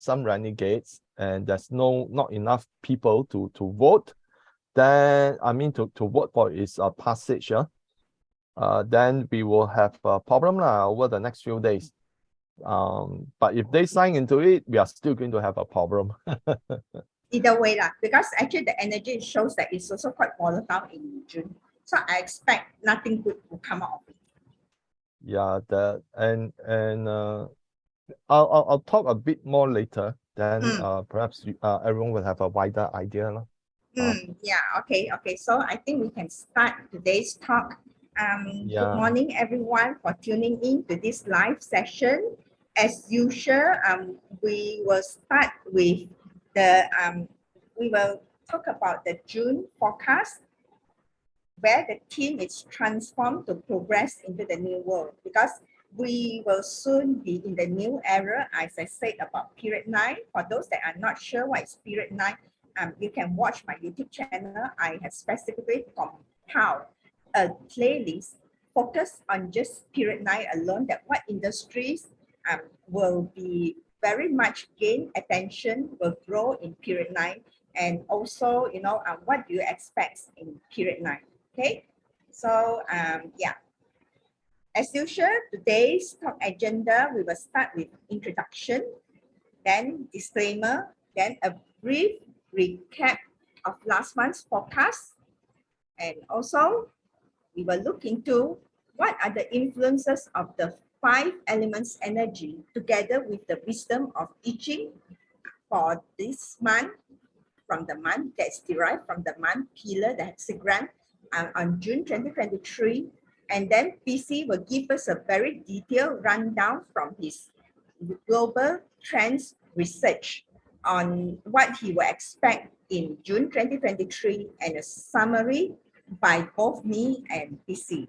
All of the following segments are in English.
some renegades and there's not enough people to vote, then I mean to vote for its passage, then we will have a problem over the next few days. But if they sign into it, we are still going to have a problem. Either way, because actually the energy shows that it's also quite volatile in June. So I expect nothing good will come out of it. Yeah, I'll talk a bit more later. Then perhaps everyone will have a wider idea. Yeah, okay. So I think we can start today's talk. Good morning, everyone, for tuning in to this live session. As usual, we will start with we will talk about the June forecast, where the theme is transform to progress into the new world, because we will soon be in the new era, as I said about period 9. For those that are not sure what is period 9, you can watch my YouTube channel. I have specifically compiled a playlist focused on just period 9 alone, that what industries will be very much gain attention, will grow in period 9, and also, what do you expect in period 9? Okay, so yeah, as usual, today's talk agenda, we will start with introduction, then disclaimer, then a brief recap of last month's forecast, and also we will look into what are the influences of the 5 elements energy together with the wisdom of I Ching for this month, from the month that's derived from the month pillar, the hexagram, on June 2023. And then PC will give us a very detailed rundown from his global trends research on what he will expect in June 2023, and a summary by both me and PC.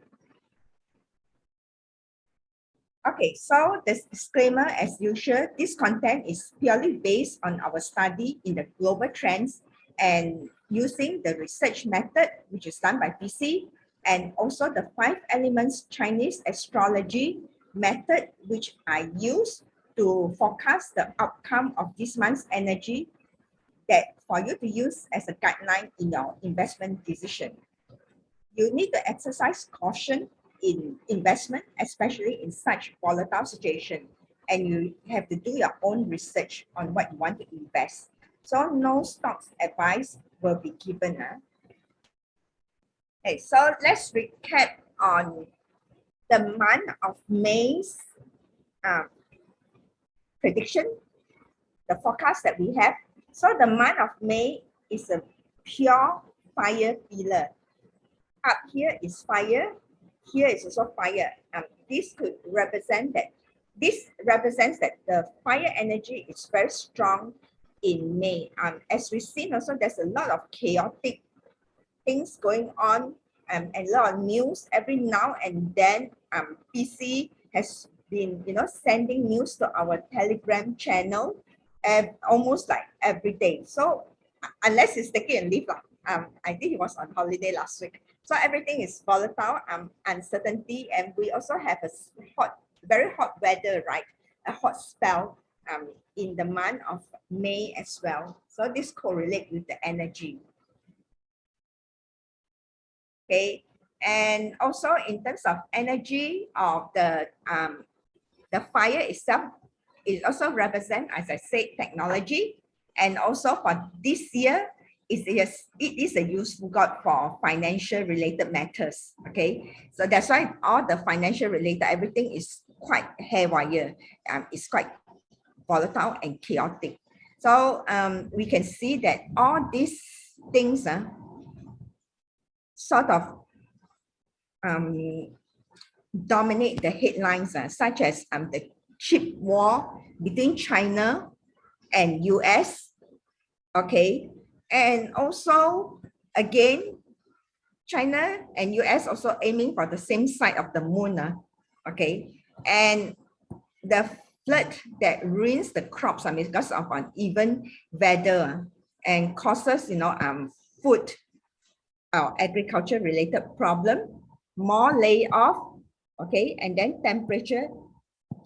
Okay, so the disclaimer, as usual, this content is purely based on our study in the global trends and using the research method, which is done by PC, and also the 5 elements Chinese astrology method, which I use to forecast the outcome of this month's energy, that for you to use as a guideline in your investment decision. You need to exercise caution in investment, especially in such volatile situation, and you have to do your own research on what you want to invest. So no stocks advice will be given. Okay, so let's recap on the month of May's prediction, the forecast that we have. So the month of May is a pure fire pillar. Up here is fire, here is also fire. This could represent that, this represents that the fire energy is very strong in May. As we've seen also, there's a lot of chaotic things going on, and a lot of news every now and then. PC has been sending news to our Telegram channel almost like every day. So unless he's taking a leave, I think he was on holiday last week. So everything is volatile, uncertainty, and we also have a very hot weather, right? A hot spell in the month of May as well. So this correlates with the energy. Okay, and also in terms of energy of the fire itself, it also represents, as I said, technology, and also for this year, it is a useful god for financial related matters. Okay, so that's why all the financial related, everything is quite haywire. It's quite volatile and chaotic. So we can see that all these things sort of dominate the headlines, such as the chip war between China and US. Okay, and also again, China and US also aiming for the same side of the moon. Okay, and the flood that ruins the crops because of uneven weather and causes food or agriculture related problem, more layoff. Okay, and then temperature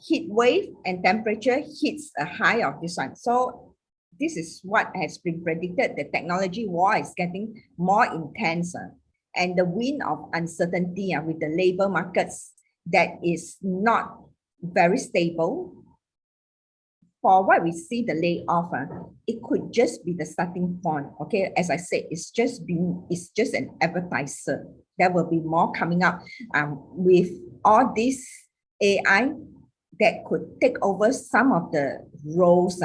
heat wave and temperature hits a high of this one. So this is what has been predicted. The technology war is getting more intense, and the wind of uncertainty with the labor markets that is not very stable. For what we see the layoff, it could just be the starting point. Okay, as I said, it's just an advertiser. There will be more coming up with all this AI that could take over some of the roles,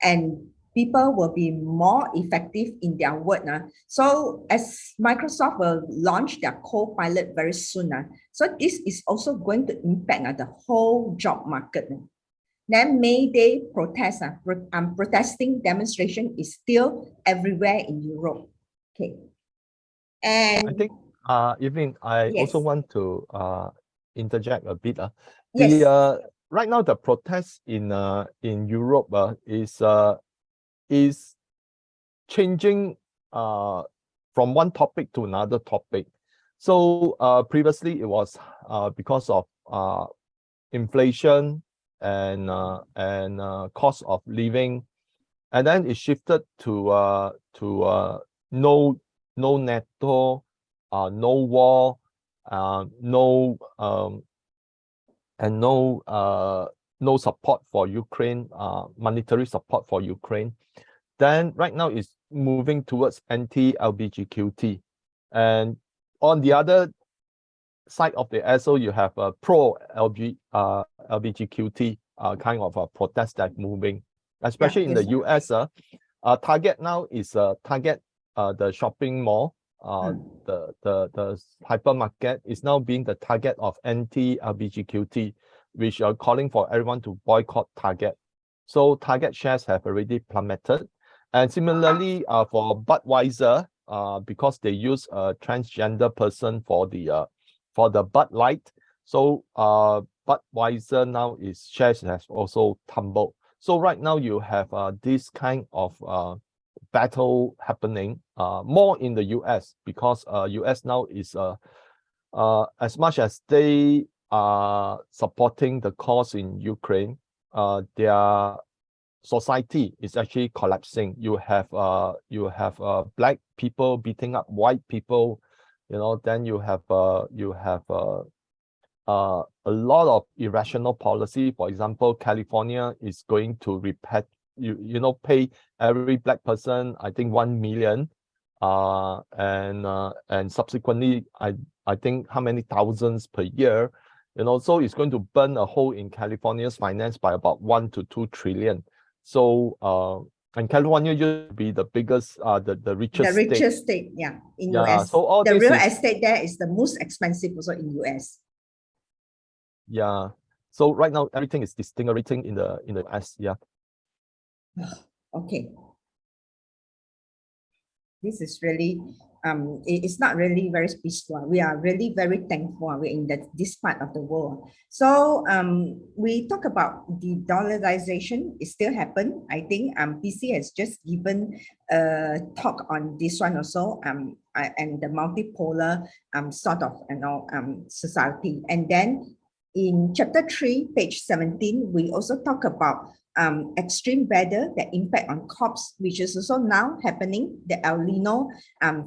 and people will be more effective in their work. So as Microsoft will launch their Copilot very soon, so this is also going to impact the whole job market. Then May Day protest, protesting demonstration is still everywhere in Europe. Okay. And I think, Evelyn, I yes. also want to interject a bit. Yes. Right now the protest in Europe is changing from one topic to another topic. So previously it was because of inflation and cost of living, and then it shifted to no NATO, no war, no support for Ukraine, monetary support for Ukraine. Then right now it's moving towards anti-LGBTQT, and on the other side of the SO, you have a pro-LGBTQT kind of a protest that's moving, especially in the US. Target now is Target, the shopping mall, the hypermarket is now being the target of anti-LGBTQT, which are calling for everyone to boycott Target. So Target shares have already plummeted. And similarly, for Budweiser, because they use a transgender person for the Bud Light, so Budweiser now its shares has also tumbled. So right now you have this kind of battle happening more in the US, because US now is as much as they are supporting the cause in Ukraine, their society is actually collapsing. You have black people beating up white people, then you have a lot of irrational policy. For example, California is going to pay every black person, I think, 1 million, and subsequently I think how many thousands per year, so it's going to burn a hole in California's finance by about 1 to 2 trillion. So and California used to be the biggest, the richest state, in US. So all the this real estate there is the most expensive also in US. Yeah. So right now everything is deteriorating in the US. Okay. This is really it's not really very peaceful. We are really very thankful we're in this part of the world. So we talk about the dollarization. It still happen. I think PC has just given a talk on this one also, and the multipolar sort of society. And then in chapter 3, page 17, we also talk about extreme weather that impact on crops, which is also now happening, the El Nino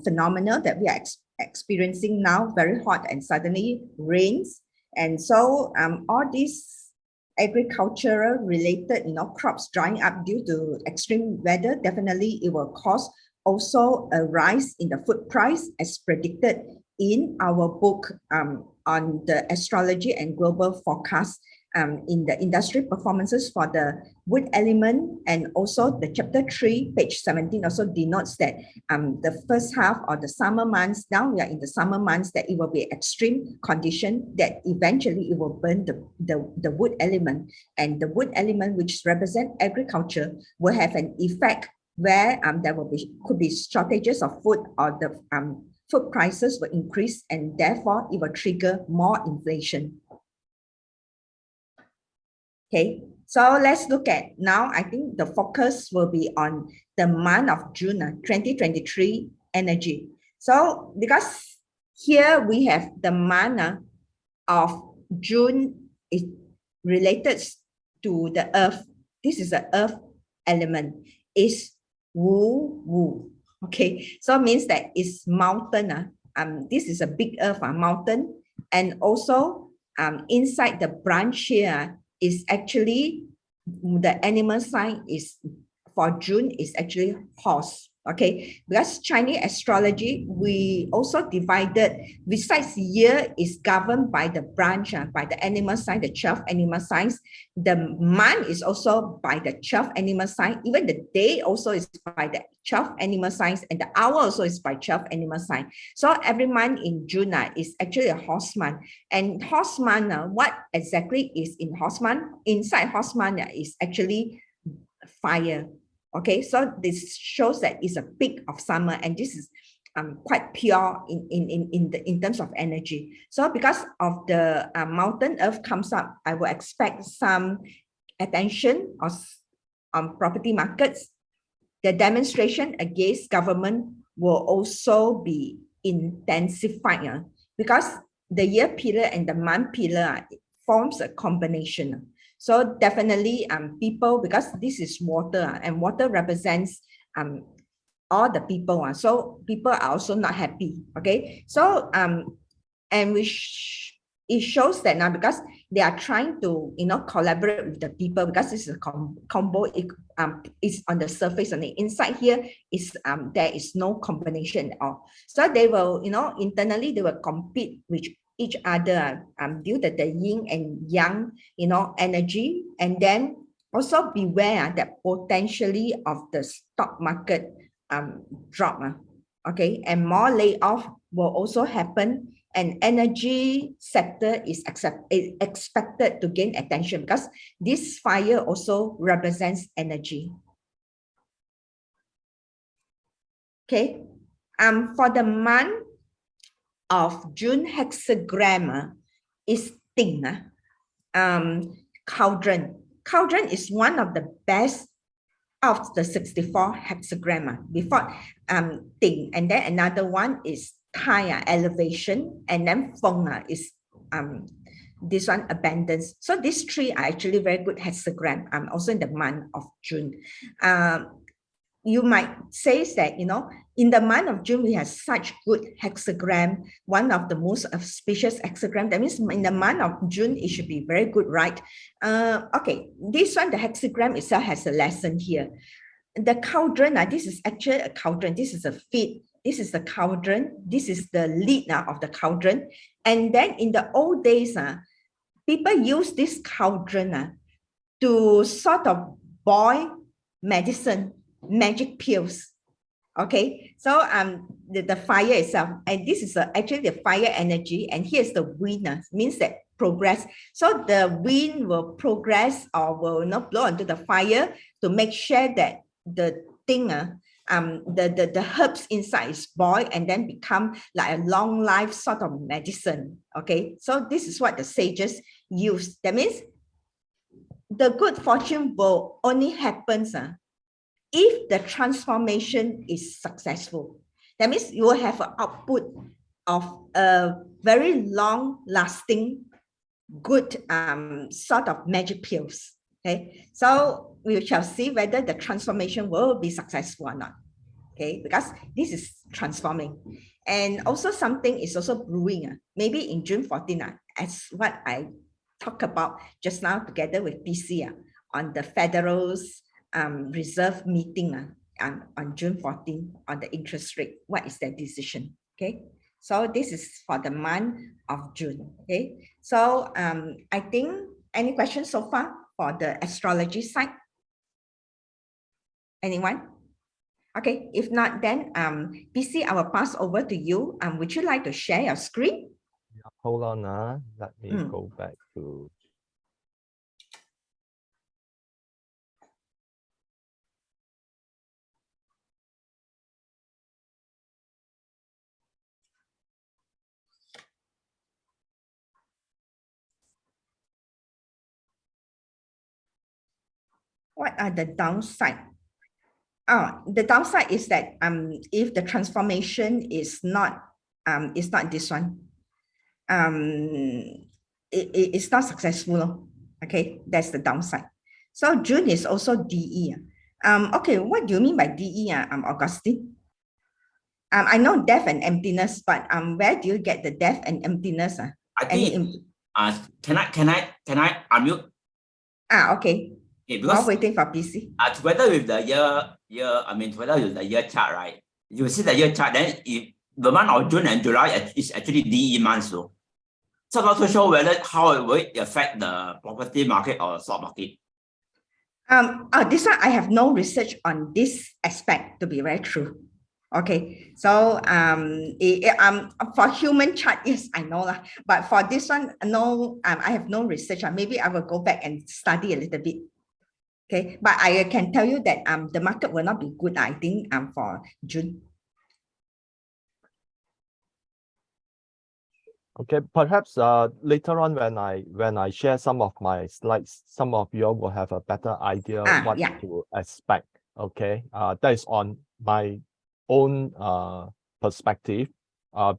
phenomena that we are experiencing now, very hot and suddenly rains. And so all these agricultural related crops drying up due to extreme weather, definitely it will cause also a rise in the food price, as predicted in our book on the astrology and global forecast, in the industry performances for the wood element. And also the chapter 3, page 17 also denotes that the first half or the summer months, now we are in the summer months, that it will be extreme condition that eventually it will burn the wood element. And the wood element, which represent agriculture, will have an effect where there could be shortages of food, or the food prices will increase, and therefore it will trigger more inflation. Okay, so let's look at now. I think the focus will be on the month of June 2023 energy. So because here we have the month of June, related to the earth. This is the earth element, is Wu Wu. Okay, so means that it's mountain. This is a big earth mountain, and also inside the branch here is actually the animal sign is for June is actually horse. Okay, because Chinese astrology, we also divided, besides year is governed by the branch, by the animal sign, the 12 animal signs. The month is also by the 12 animal sign. Even the day also is by the 12 animal signs, and the hour also is by 12 animal sign. So every month in June is actually a horse month. And horse month, what exactly is in horse month? Inside horse month is actually fire. Okay, so this shows that it's a peak of summer, and this is quite pure in terms of energy. So because of the mountain earth comes up, I will expect some attention on property markets. The demonstration against government will also be intensified because the year pillar and the month pillar forms a combination. So definitely people, because this is water, and water represents all the people. So people are also not happy. Okay. So and it shows that now, because they are trying to collaborate with the people, because this is a combo. It's on the surface, on the inside here is there is no combination at all. So they will internally they will compete with each other due to the yin and yang energy. And then also beware that potentially of the stock market drop. Okay, and more layoff will also happen, and energy sector is expected to gain attention because this fire also represents energy. Okay, for the month of June, hexagram is Ting. Cauldron. Cauldron is one of the best of the 64 hexagram before Ting, and then another one is Tai, elevation, and then Feng is this one, abundance. So these three are actually very good hexagram also in the month of June. You might say that in the month of June we have such good hexagram, one of the most auspicious hexagram. That means in the month of June it should be very good, right? Okay, this one, the hexagram itself has a lesson here. The cauldron, this is actually a cauldron. This is a feet. This is the cauldron. This is the lid of the cauldron. And then in the old days, people use this cauldron to sort of boil medicine, magic pills. Okay, so the fire itself, and this is actually the fire energy, and here's the wind, means that progress. So the wind will progress or will not blow onto the fire to make sure that the thing, the herbs inside is boiled and then become like a long life sort of medicine. Okay, so this is what the sages use. That means the good fortune will only happen if the transformation is successful. That means you will have an output of a very long lasting good sort of magic pills. Okay, so we shall see whether the transformation will be successful or not. Okay, because this is transforming. And also something is also brewing, maybe in June 14, as what I talked about just now together with PC on the Federal's Reserve meeting on June 14 on the interest rate. What is their decision? Okay, so this is for the month of June. Okay, so I think any questions so far for the astrology side? Anyone? Okay, if not, then PC, I will pass over to you. Would you like to share your screen? Hold on, let me go back to. What are the downside? The downside is that if the transformation is not this one, it's not successful. Okay, that's the downside. So June is also DE. Okay, what do you mean by DE, Augustine? I know death and emptiness, but where do you get the death and emptiness? I think can I unmute? Okay. Okay, While because waiting for PC. Together with the together with the year chart, right? You see the year chart, then if the month of June and July is actually DE months, so I'm not so sure whether how it will affect the property market or stock market. This one I have no research on this aspect, to be very true. Okay, so for human chart, yes, I know lah. But for this one, no, I have no research. Maybe I will go back and study a little bit. Okay, but I can tell you that the market will not be good, I think, for June. Okay, perhaps later on when I share some of my slides, some of you will have a better idea what to expect. Okay, that is on my own perspective,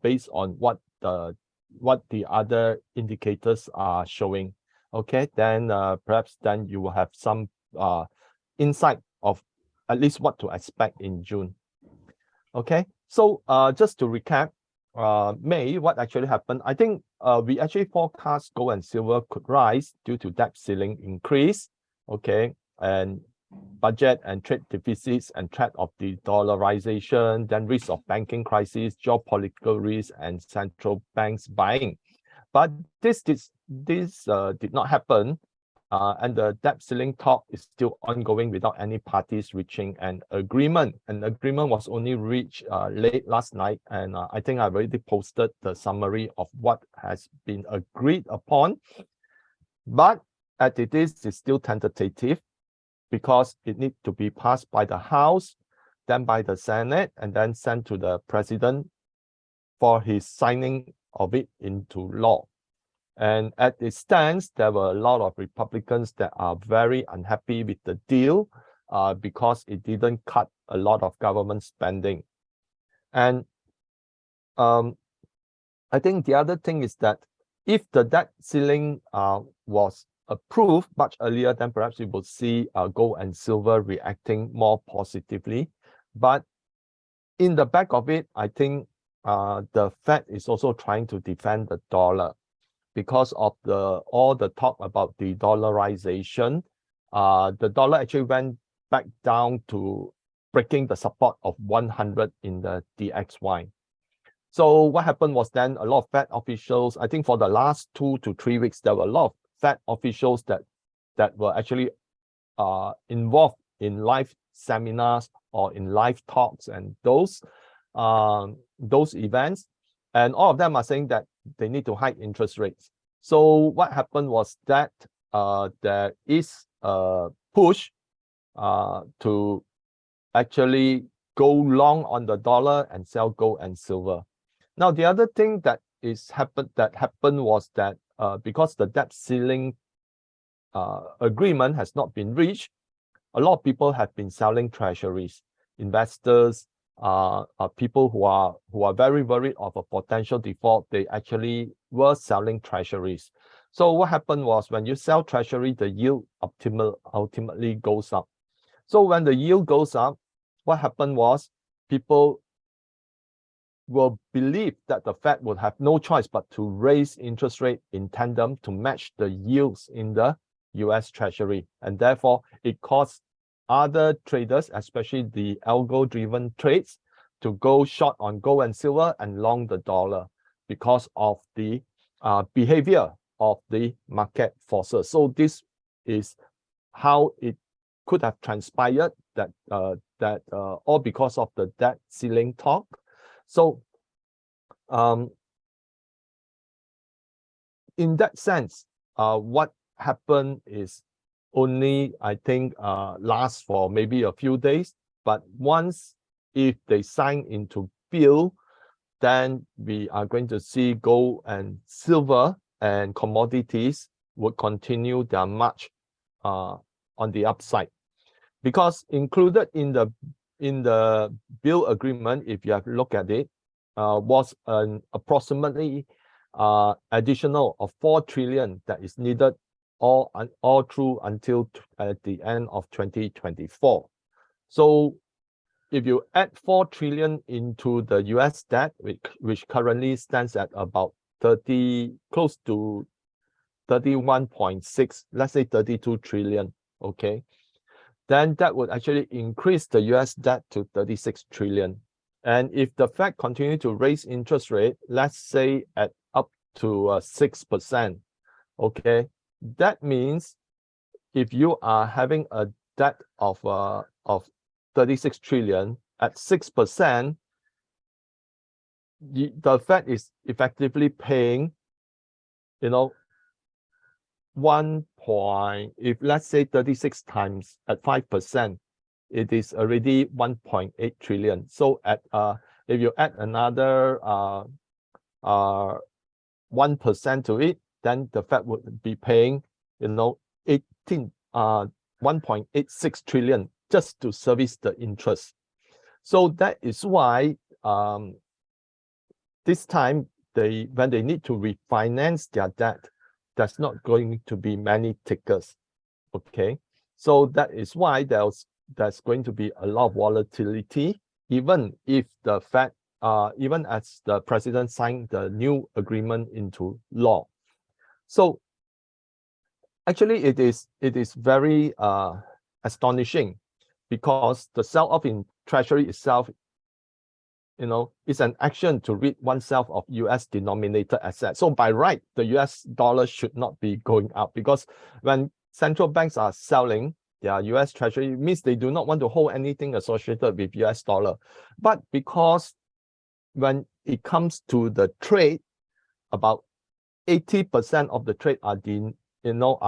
based on what the other indicators are showing. Okay, then perhaps then you will have some insight of at least what to expect in June. Okay, so just to recap, May, what actually happened? I think we actually forecast gold and silver could rise due to debt ceiling increase, okay, and budget and trade deficits and threat of the dollarization, then risk of banking crisis, geopolitical risk, and central banks buying. But this did not happen. And the debt ceiling talk is still ongoing without any parties reaching an agreement. An agreement was only reached late last night, and I think I've already posted the summary of what has been agreed upon. But as it is, it's still tentative because it needs to be passed by the House, then by the Senate, and then sent to the President for his signing of it into law. And at it stands, there were a lot of Republicans that are very unhappy with the deal because it didn't cut a lot of government spending. And I think the other thing is that if the debt ceiling was approved much earlier, then perhaps we will see gold and silver reacting more positively. But in the back of it, I think the Fed is also trying to defend the dollar. Because of all the talk about the dollarization, the dollar actually went back down to breaking the support of 100 in the DXY. So what happened was then a lot of Fed officials, I think for the last 2 to 3 weeks, there were a lot of Fed officials that were actually involved in live seminars or in live talks and those events. And all of them are saying that they need to hike interest rates. So what happened was that there is a push to actually go long on the dollar and sell gold and silver. Now, the other thing that happened was that because the debt ceiling agreement has not been reached, a lot of people have been selling treasuries. Investors, people who are very worried of a potential default, they actually were selling treasuries. So what happened was when you sell treasury, the yield ultimately goes up. So when the yield goes up, what happened was people will believe that the Fed would have no choice but to raise interest rate in tandem to match the yields in the US Treasury. And therefore, it caused other traders, especially the algo-driven trades, to go short on gold and silver and long the dollar because of the behavior of the market forces. So this is how it could have transpired, that all because of the debt ceiling talk. So in that sense, what happened is only, I think, lasts for maybe a few days. But once, if they sign into bill, then we are going to see gold and silver and commodities would continue their march on the upside. Because included in the bill agreement, if you have looked at it, was an approximately additional of 4 trillion that is needed all through until at the end of 2024. So if you add 4 trillion into the US debt, which currently stands at about close to 31.6, let's say 32 trillion, okay, then that would actually increase the US debt to 36 trillion. And if the Fed continue to raise interest rate, let's say at up to 6%, okay, that means if you are having a debt of 36 trillion at 6%, the Fed is effectively paying, you know, if let's say 36 times at 5%, it is already 1.8 trillion. So at if you add another 1% to it, then the Fed would be paying, you know, 1.86 trillion just to service the interest. So that is why this time when they need to refinance their debt, there's not going to be many takers. Okay, so that is why there's going to be a lot of volatility, even if the Fed, even as the president signed the new agreement into law. So actually, it is very astonishing, because the sell-off in Treasury itself, you know, is an action to rid oneself of US denominated assets. So by right, the US dollar should not be going up, because when central banks are selling their US Treasury, it means they do not want to hold anything associated with US dollar. But because when it comes to the trade, about 80% of the trade are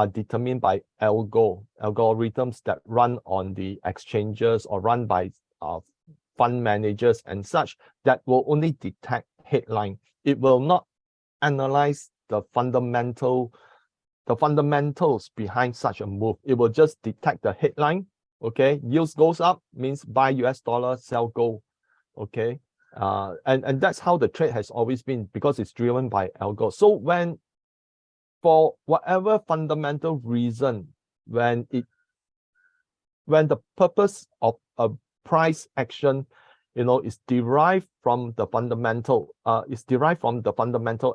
determined by algorithms that run on the exchanges or run by fund managers and such, that will only detect headline. It will not analyze the fundamentals behind such a move. It will just detect the headline. Okay, yields goes up means buy US dollar, sell gold. Okay, and that's how the trade has always been, because it's driven by algo. So when, for whatever fundamental reason, when the purpose of a price action, you know, is derived from the fundamental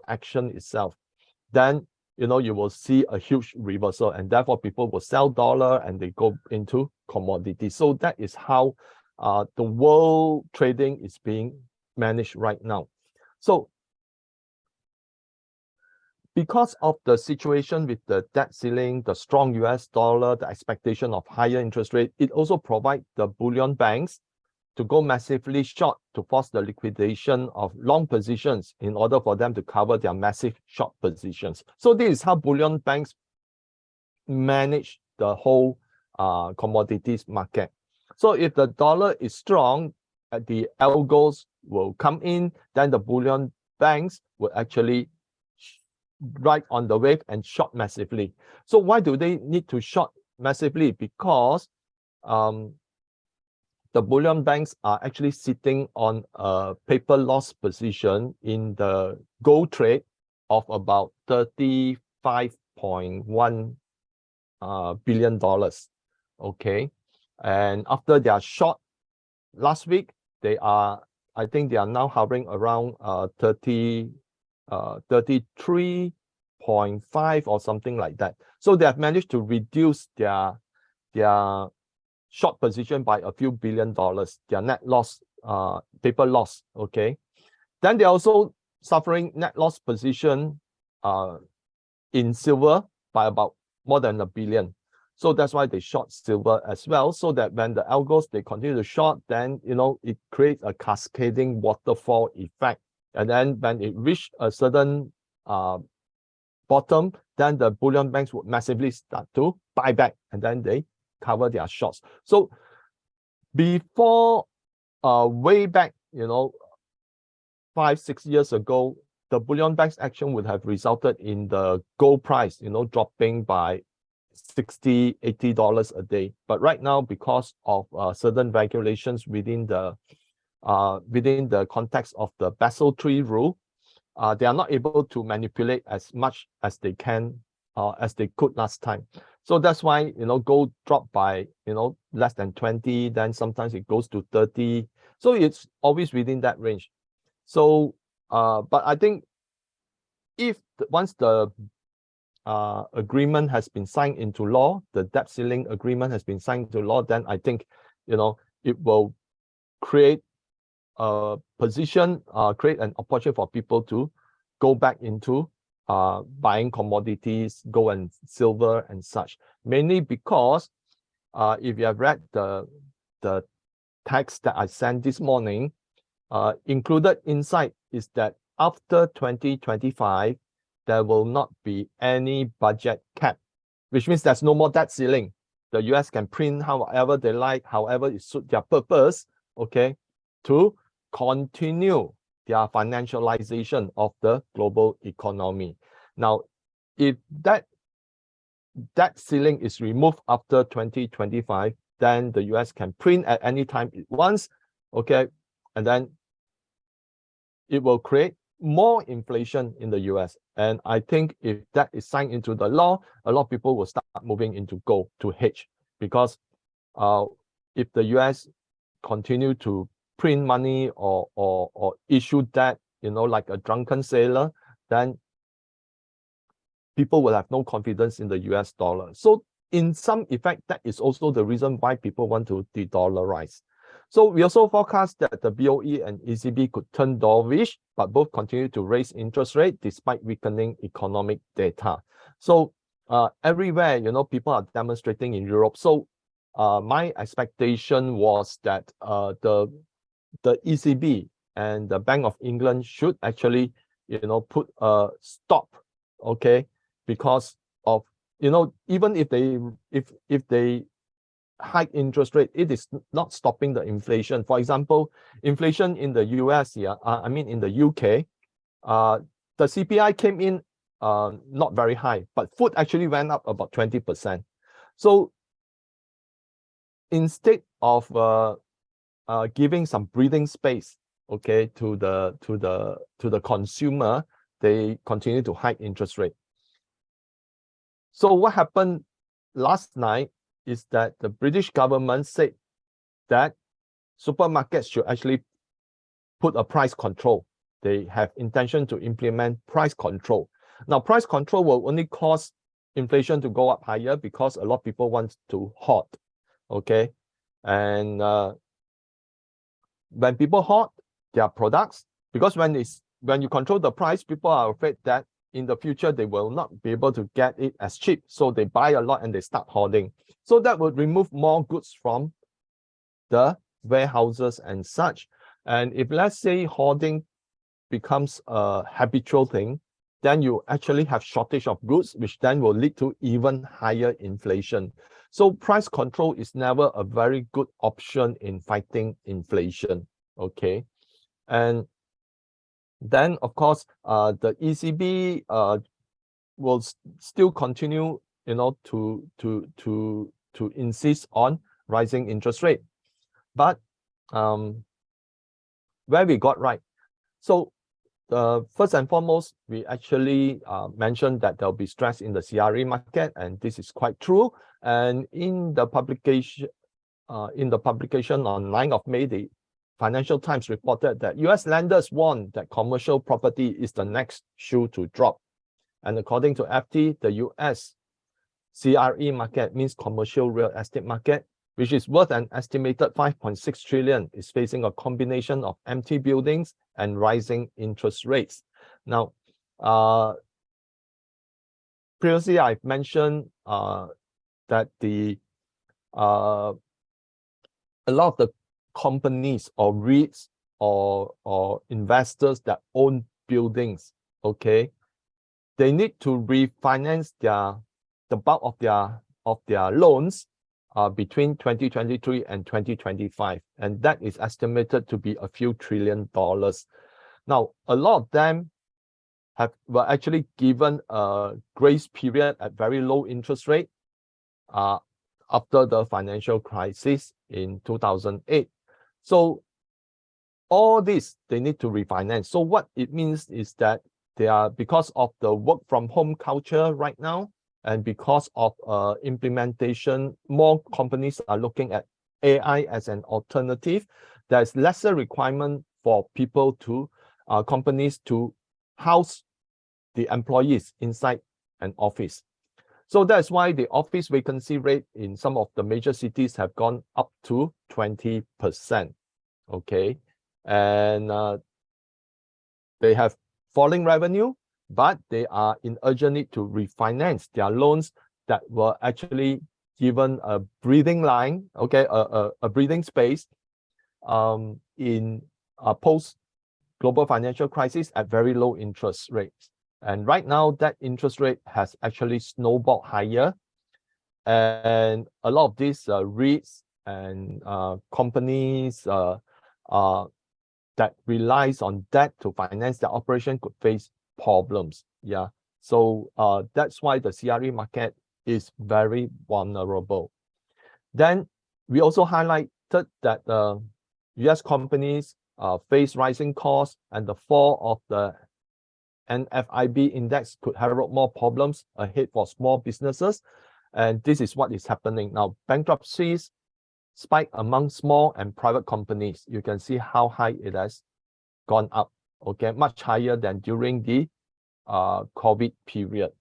action itself, then, you know, you will see a huge reversal, and therefore people will sell dollar and they go into commodities. So that is how the world trading is being managed right now. So because of the situation with the debt ceiling, the strong US dollar, the expectation of higher interest rate, it also provides the bullion banks to go massively short to force the liquidation of long positions in order for them to cover their massive short positions. So this is how bullion banks manage the whole commodities market. So if the dollar is strong, the algos will come in, then the bullion banks will actually ride on the wave and short massively. So why do they need to short massively? Because the bullion banks are actually sitting on a paper loss position in the gold trade of about $35.1 billion. Okay, and after their short last week, I think they are now hovering around 33.5 or something like that. So they have managed to reduce their short position by a few $billion, their net loss, paper loss. Okay, then they're also suffering net loss position in silver by about more than $1 billion. So that's why they short silver as well, so that when the algos they continue to short, then, you know, it creates a cascading waterfall effect. And then when it reaches a certain bottom, then the bullion banks would massively start to buy back, and then they cover their shorts. So before, way back, you know, 5-6 years ago, the bullion banks action would have resulted in the gold price, you know, dropping by $60-80 a day. But right now, because of certain regulations within the context of the Basel III rule, they are not able to manipulate as much as they can as they could last time. So that's why, gold dropped by, less than 20, then sometimes it goes to 30. So it's always within that range. So, but I think if once the agreement has been signed into law, the debt ceiling agreement has been signed into law, then I think, it will create a position, create an opportunity for people to go back into buying commodities, gold and silver and such. Mainly because if you have read the text that I sent this morning, included inside is that after 2025, there will not be any budget cap, which means there's no more debt ceiling. The US can print however they like, however it suits their purpose, okay, to continue their financialization of the global economy. Now, if that ceiling is removed after 2025, then the US can print at any time it wants, okay, and then it will create more inflation in the US. And I think if that is signed into the law, a lot of people will start moving into gold to hedge, because if the US continue to print money or issue debt, like a drunken sailor, then people will have no confidence in the US dollar. So in some effect, that is also the reason why people want to de-dollarize. So we also forecast that the BOE and ECB could turn dovish, but both continue to raise interest rate despite weakening economic data. So everywhere, people are demonstrating in Europe. So my expectation was that the ECB and the Bank of England should actually, put a stop, okay, because of, even if they hike interest rate, it is not stopping the inflation. For example, inflation in the US here, in the UK, the CPI came in not very high, but food actually went up about 20%. So instead of giving some breathing space, okay, to the consumer, they continue to hike interest rate. So what happened last night is that the British government said that supermarkets should actually put a price control. They have intention to implement price control. Now, price control will only cause inflation to go up higher because a lot of people want to hoard, okay? And when people hoard their products, because when you control the price, people are afraid that in the future they will not be able to get it as cheap, so they buy a lot and they start hoarding. So that would remove more goods from the warehouses and such. And if, let's say, hoarding becomes a habitual thing, then you actually have shortage of goods, which then will lead to even higher inflation. So price control is never a very good option in fighting inflation, okay? And then, of course, the ECB will still continue, to insist on rising interest rate. But where we got right. So first and foremost, we actually mentioned that there'll be stress in the CRE market, and this is quite true. And in the publication on 9th of May, the Financial Times reported that US lenders warned that commercial property is the next shoe to drop. And according to FT, the US CRE market, means commercial real estate market, which is worth an estimated 5.6 trillion, is facing a combination of empty buildings and rising interest rates. Now, previously I've mentioned that a lot of the companies or REITs or investors that own buildings, okay, they need to refinance the bulk of their loans between 2023 and 2025, and that is estimated to be a few $1 trillion. Now, a lot of them were actually given a grace period at very low interest rate after the financial crisis in 2008. So all this, they need to refinance. So what it means is that they are, because of the work from home culture right now, And because of implementation, more companies are looking at AI as an alternative. There's lesser requirement for people to, companies to house the employees inside an office. So that's why the office vacancy rate in some of the major cities have gone up to 20%. Okay, and they have falling revenue, but they are in urgent need to refinance their loans that were actually given a breathing line, okay, a breathing space in a post global financial crisis at very low interest rates. And right now that interest rate has actually snowballed higher, and a lot of these REITs and companies that relies on debt to finance their operation could face problems. Yeah, so that's why the CRE market is very vulnerable. Then we also highlighted that US companies face rising costs, and the fall of the NFIB index could herald more problems ahead for small businesses. And this is what is happening now. Bankruptcies spike among small and private companies. You can see how high it has gone up, okay, much higher than during the COVID period.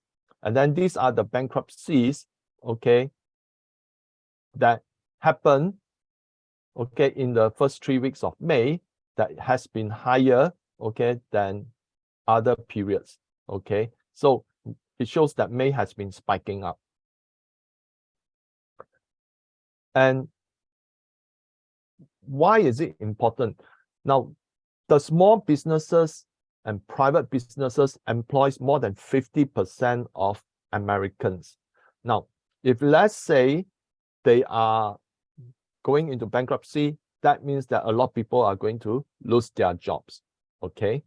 And then these are the bankruptcies, okay, that happened, okay, in the first 3 weeks of May, that has been higher, okay, than other periods, okay. So it shows that May has been spiking up. And why is it important? Now, the small businesses and private businesses employs more than 50% of Americans. Now, if let's say they are going into bankruptcy, that means that a lot of people are going to lose their jobs, okay?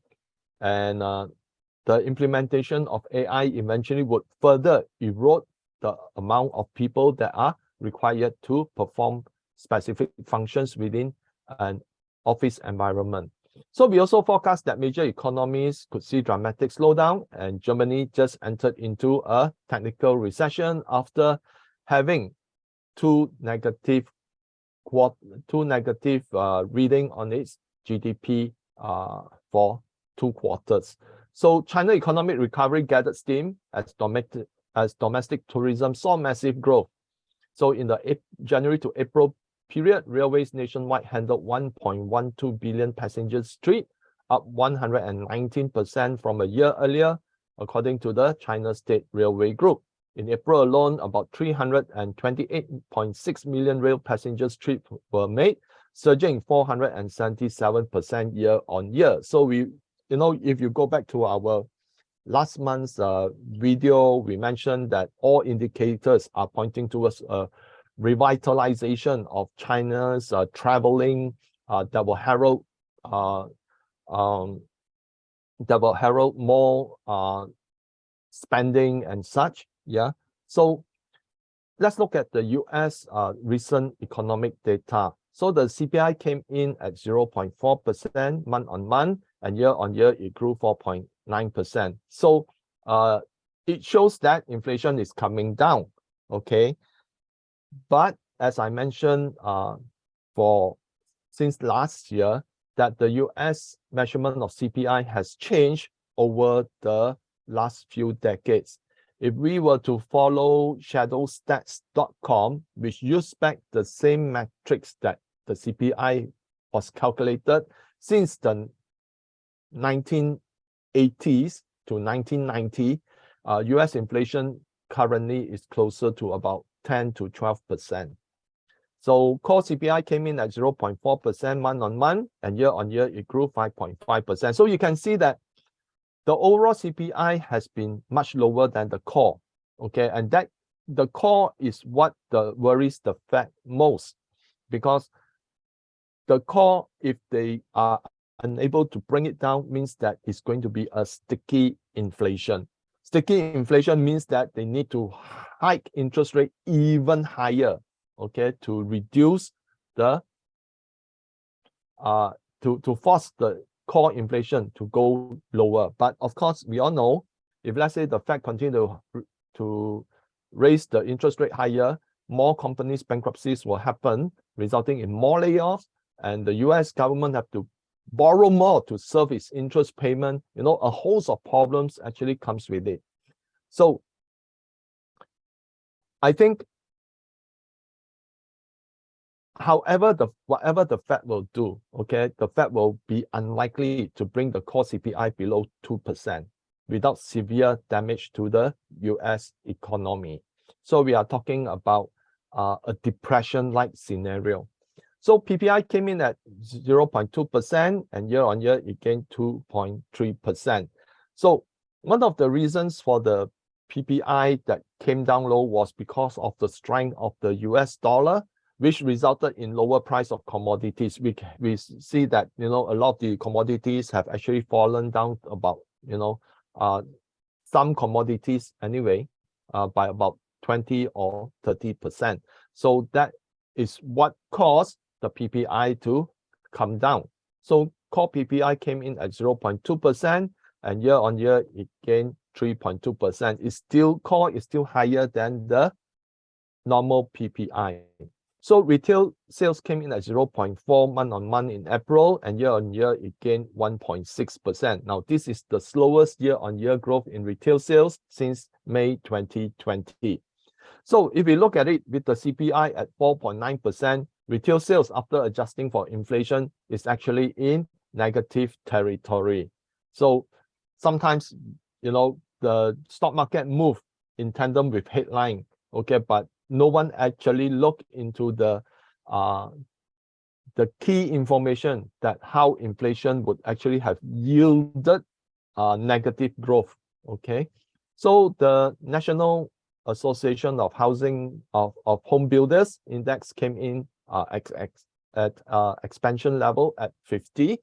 And the implementation of AI eventually would further erode the amount of people that are required to perform specific functions within an office environment. So we also forecast that major economies could see dramatic slowdown, and Germany just entered into a technical recession after having two negative reading on its GDP for 2 quarters. So China economic recovery gathered steam as domestic tourism saw massive growth. So in the January to April period, railways nationwide handled 1.12 billion passengers trip, up 119% from a year earlier, according to the China State Railway Group. In April alone, about 328.6 million rail passengers trips were made, surging 477% year on year. So if you go back to our last month's video, we mentioned that all indicators are pointing towards a revitalization of China's traveling that will herald more spending and such. Yeah. So let's look at the US recent economic data. So the CPI came in at 0.4% month on month, and year on year it grew 4.9%. So it shows that inflation is coming down. Okay. But as I mentioned, since last year, that the US measurement of CPI has changed over the last few decades. If we were to follow shadowstats.com, which used back the same metrics that the CPI was calculated since the 1980s to 1990, US inflation currently is closer to about 10 to 12%. So core CPI came in at 0.4% month on month, and year on year it grew 5.5%. So you can see that the overall CPI has been much lower than the core, okay? And that the core is what worries the Fed most, because the core, if they are unable to bring it down, means that it's going to be a sticky inflation. Sticky inflation means that they need to hike interest rate even higher, okay, to reduce the to force the core inflation to go lower. But of course, we all know, if let's say the Fed continue to raise the interest rate higher, more companies' bankruptcies will happen, resulting in more layoffs, and the US government have to borrow more to serve its interest payment. You know, a host of problems actually comes with it. So I think, however, whatever the Fed will do, okay, the Fed will be unlikely to bring the core CPI below 2% without severe damage to the US economy. So we are talking about a depression-like scenario. So PPI came in at 0.2%, and year-on-year it gained 2.3%. So one of the reasons for the PPI that came down low was because of the strength of the US dollar, which resulted in lower price of commodities. We see that, you know, a lot of the commodities have actually fallen down about, you know, some commodities anyway, by about 20 or 30%. So that is what caused the PPI to come down. So core PPI came in at 0.2%, and year-on-year it gained 3.2%. It's still, core is still higher than the normal PPI. So retail sales came in at 0.4 month-on-month in April, and year-on-year it gained 1.6%. Now, this is the slowest year-on-year growth in retail sales since May 2020. So if we look at it with the CPI at 4.9%, retail sales after adjusting for inflation is actually in negative territory. So sometimes, you know, the stock market move in tandem with headline, okay, but no one actually looked into the key information that how inflation would actually have yielded negative growth. Okay, so the National Association of Housing of Home Builders Index came in at expansion level at 50.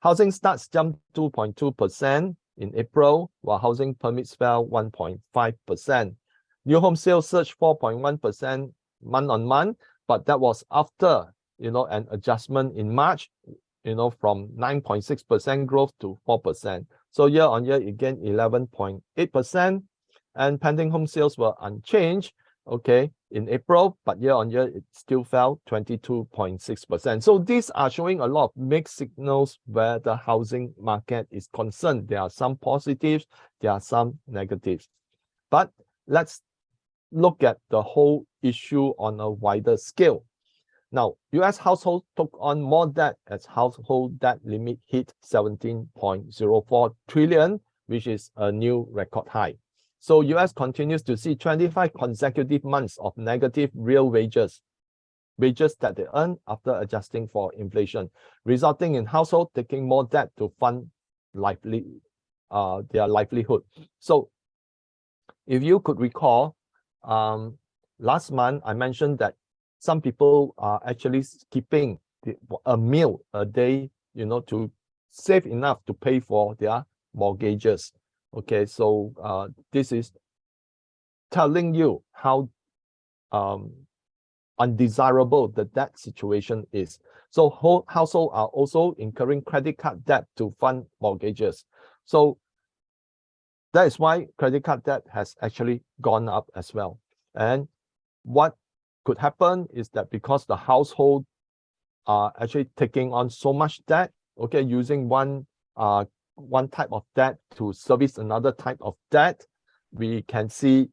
Housing starts jumped 2.2% in April, while housing permits fell 1.5%. New home sales surged 4.1% month-on-month, but that was after, you know, an adjustment in March, you know, from 9.6% growth to 4%. So year-on-year, it gained 11.8%, and pending home sales were unchanged, okay, in April, but year-on-year, it still fell 22.6%. So these are showing a lot of mixed signals where the housing market is concerned. There are some positives, there are some negatives. But let's look at the whole issue on a wider scale. Now, US households took on more debt as household debt limit hit 17.04 trillion, which is a new record high. So US continues to see 25 consecutive months of negative real wages that they earn after adjusting for inflation, resulting in households taking more debt to fund their livelihood. So if you could recall, last month I mentioned that some people are actually skipping a meal a day, you know, to save enough to pay for their mortgages. Okay, so this is telling you how undesirable the debt situation is. So households are also incurring credit card debt to fund mortgages. So that is why credit card debt has actually gone up as well. And what could happen is that because the household are actually taking on so much debt, okay, using one type of debt to service another type of debt, we can see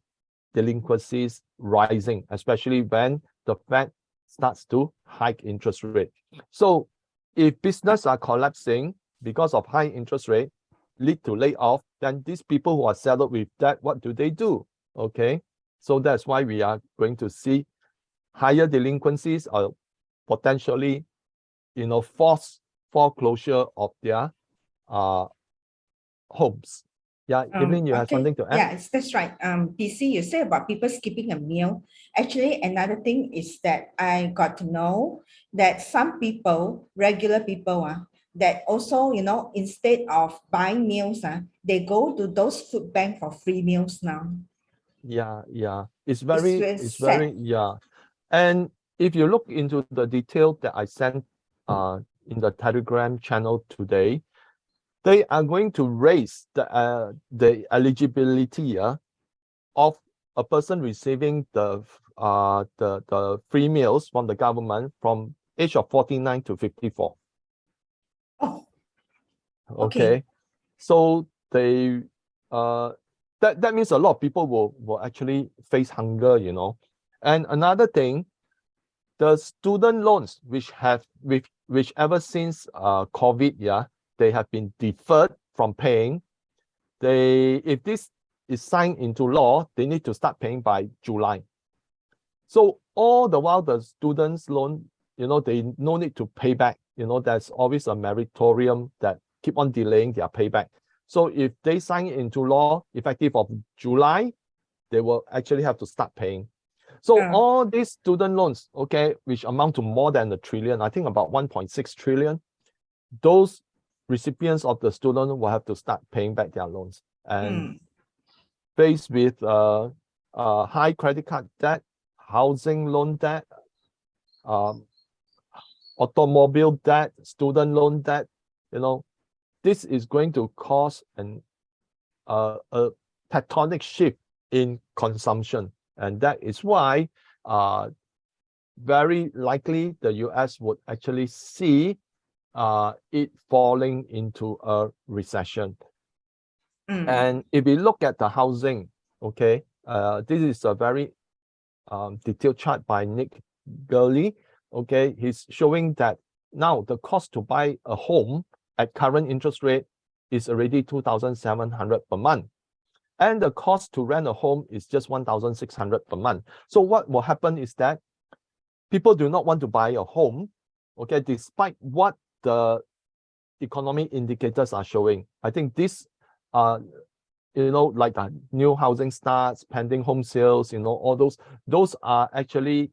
delinquencies rising, especially when the Fed starts to hike interest rate. So if business are collapsing because of high interest rate, lead to layoff, then these people who are saddled with debt, what do? Okay, so that's why we are going to see higher delinquencies or potentially, you know, forced foreclosure of their homes. Yeah, Evelyn, you have something to add? Yes, that's right. DC, you say about people skipping a meal. Actually, another thing is that I got to know that some people, regular people, that also, you know, instead of buying meals, they go to those food bank for free meals now. Yeah, it's very very, yeah. And if you look into the detail that I sent in the Telegram channel today, they are going to raise the eligibility of a person receiving the free meals from the government from age of 49 to 54. Oh, Okay. So they that means a lot of people will actually face hunger, you know. And another thing, the student loans which ever since COVID, yeah, they have been deferred from paying. If this is signed into law, they need to start paying by July. So all the while the students loan, you know, they no need to pay back. You know, there's always a moratorium that keep on delaying their payback. So if they sign it into law effective of July, they will actually have to start paying. So all these student loans, okay, which amount to more than $1 trillion, I think about 1.6 trillion, those recipients of the student will have to start paying back their loans. And faced with high credit card debt, housing loan debt, automobile debt, student loan debt, you know, this is going to cause a tectonic shift in consumption. And that is why very likely the US would actually see it falling into a recession. And if we look at the housing, okay, this is a very detailed chart by Nick Gurley. Okay, he's showing that now the cost to buy a home at current interest rate is already $2,700 per month. And the cost to rent a home is just $1,600 per month. So what will happen is that people do not want to buy a home, okay, despite what the economic indicators are showing. I think this, you know, like the new housing starts, pending home sales, you know, all those are actually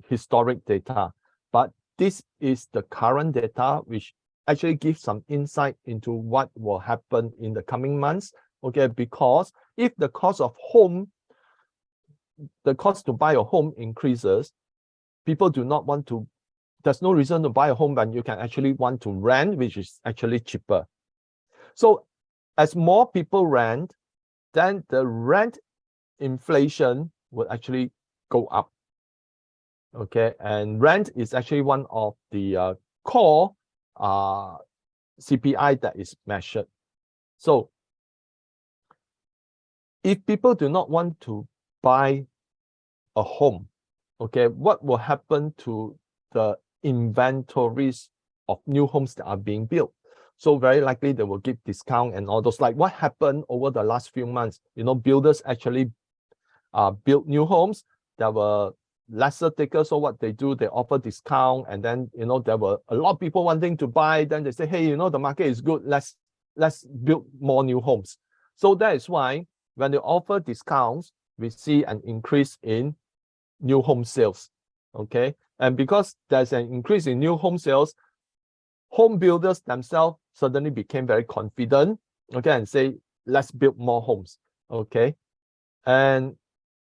historic data. But this is the current data, which actually gives some insight into what will happen in the coming months. Okay, because if the cost to buy a home increases, people do not want to, there's no reason to buy a home when you can actually want to rent, which is actually cheaper. So as more people rent, then the rent inflation will actually go up. Okay, and rent is actually one of the core CPI that is measured. So if people do not want to buy a home, okay, what will happen to the inventories of new homes that are being built? So very likely they will give discount and all those, like what happened over the last few months. You know, builders actually built new homes. There were lesser takers, so what they do, they offer discount, and then, you know, there were a lot of people wanting to buy. Then they say, hey, you know, the market is good, let's build more new homes. So that is why when they offer discounts, we see an increase in new home sales. Okay, and because there's an increase in new home sales, home builders themselves suddenly became very confident, okay, and say, let's build more homes. Okay, and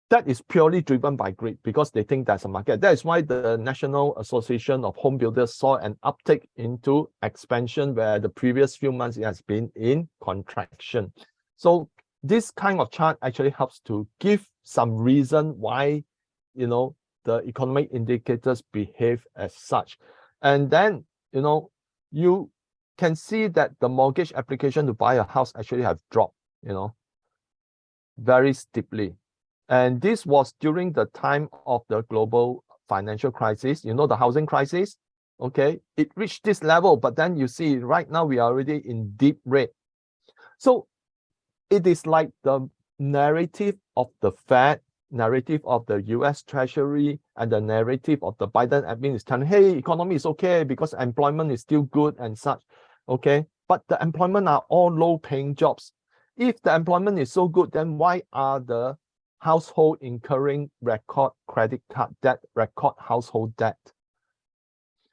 that is purely driven by greed because they think there's a market. That is why the National Association of Home Builders saw an uptick into expansion, where the previous few months it has been in contraction. So this kind of chart actually helps to give some reason why, you know, the economic indicators behave as such. And then, you know, you can see that the mortgage application to buy a house actually have dropped, you know, very steeply. And this was during the time of the global financial crisis, you know, the housing crisis. Okay, it reached this level, but then you see right now we are already in deep red. So it is like the narrative of the Fed, narrative of the US Treasury, and the narrative of the Biden administration. Hey, economy is okay because employment is still good and such. Okay, but the employment are all low-paying jobs. If the employment is so good, then why are the household incurring record credit card debt, record household debt?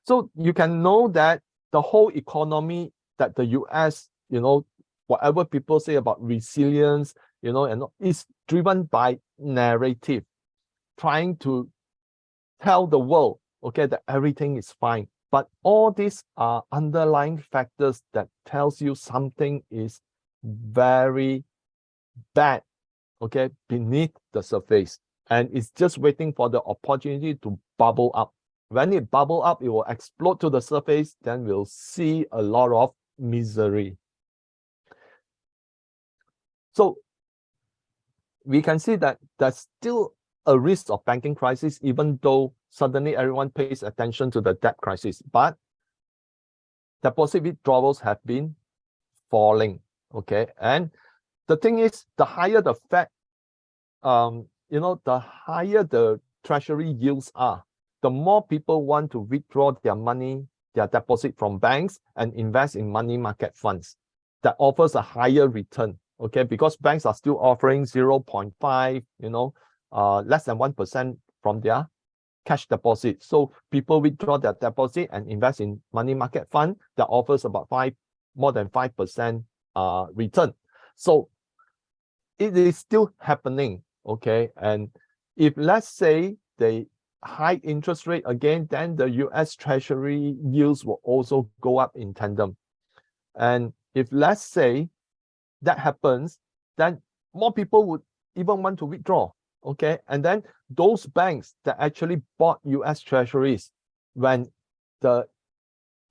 So you can know that the whole economy, that the US, you know, whatever people say about resilience, you know, and is driven by narrative, trying to tell the world, okay, that everything is fine. But all these are underlying factors that tells you something is very bad okay, beneath the surface. And it's just waiting for the opportunity to bubble up. When it bubble up, it will explode to the surface, then we'll see a lot of misery. So we can see that there's still a risk of banking crisis, even though suddenly everyone pays attention to the debt crisis. But deposit withdrawals have been falling, okay? And the thing is, the higher the Fed, the higher the treasury yields are, the more people want to withdraw their money, their deposit from banks and invest in money market funds that offers a higher return, okay? Because banks are still offering 0.5, less than 1% from their cash deposit. So people withdraw their deposit and invest in money market fund that offers about more than 5% return. So it is still happening, okay? And if let's say they high interest rate again, then the US Treasury yields will also go up in tandem. And if let's say that happens, then more people would even want to withdraw, okay? And then those banks that actually bought US Treasuries when the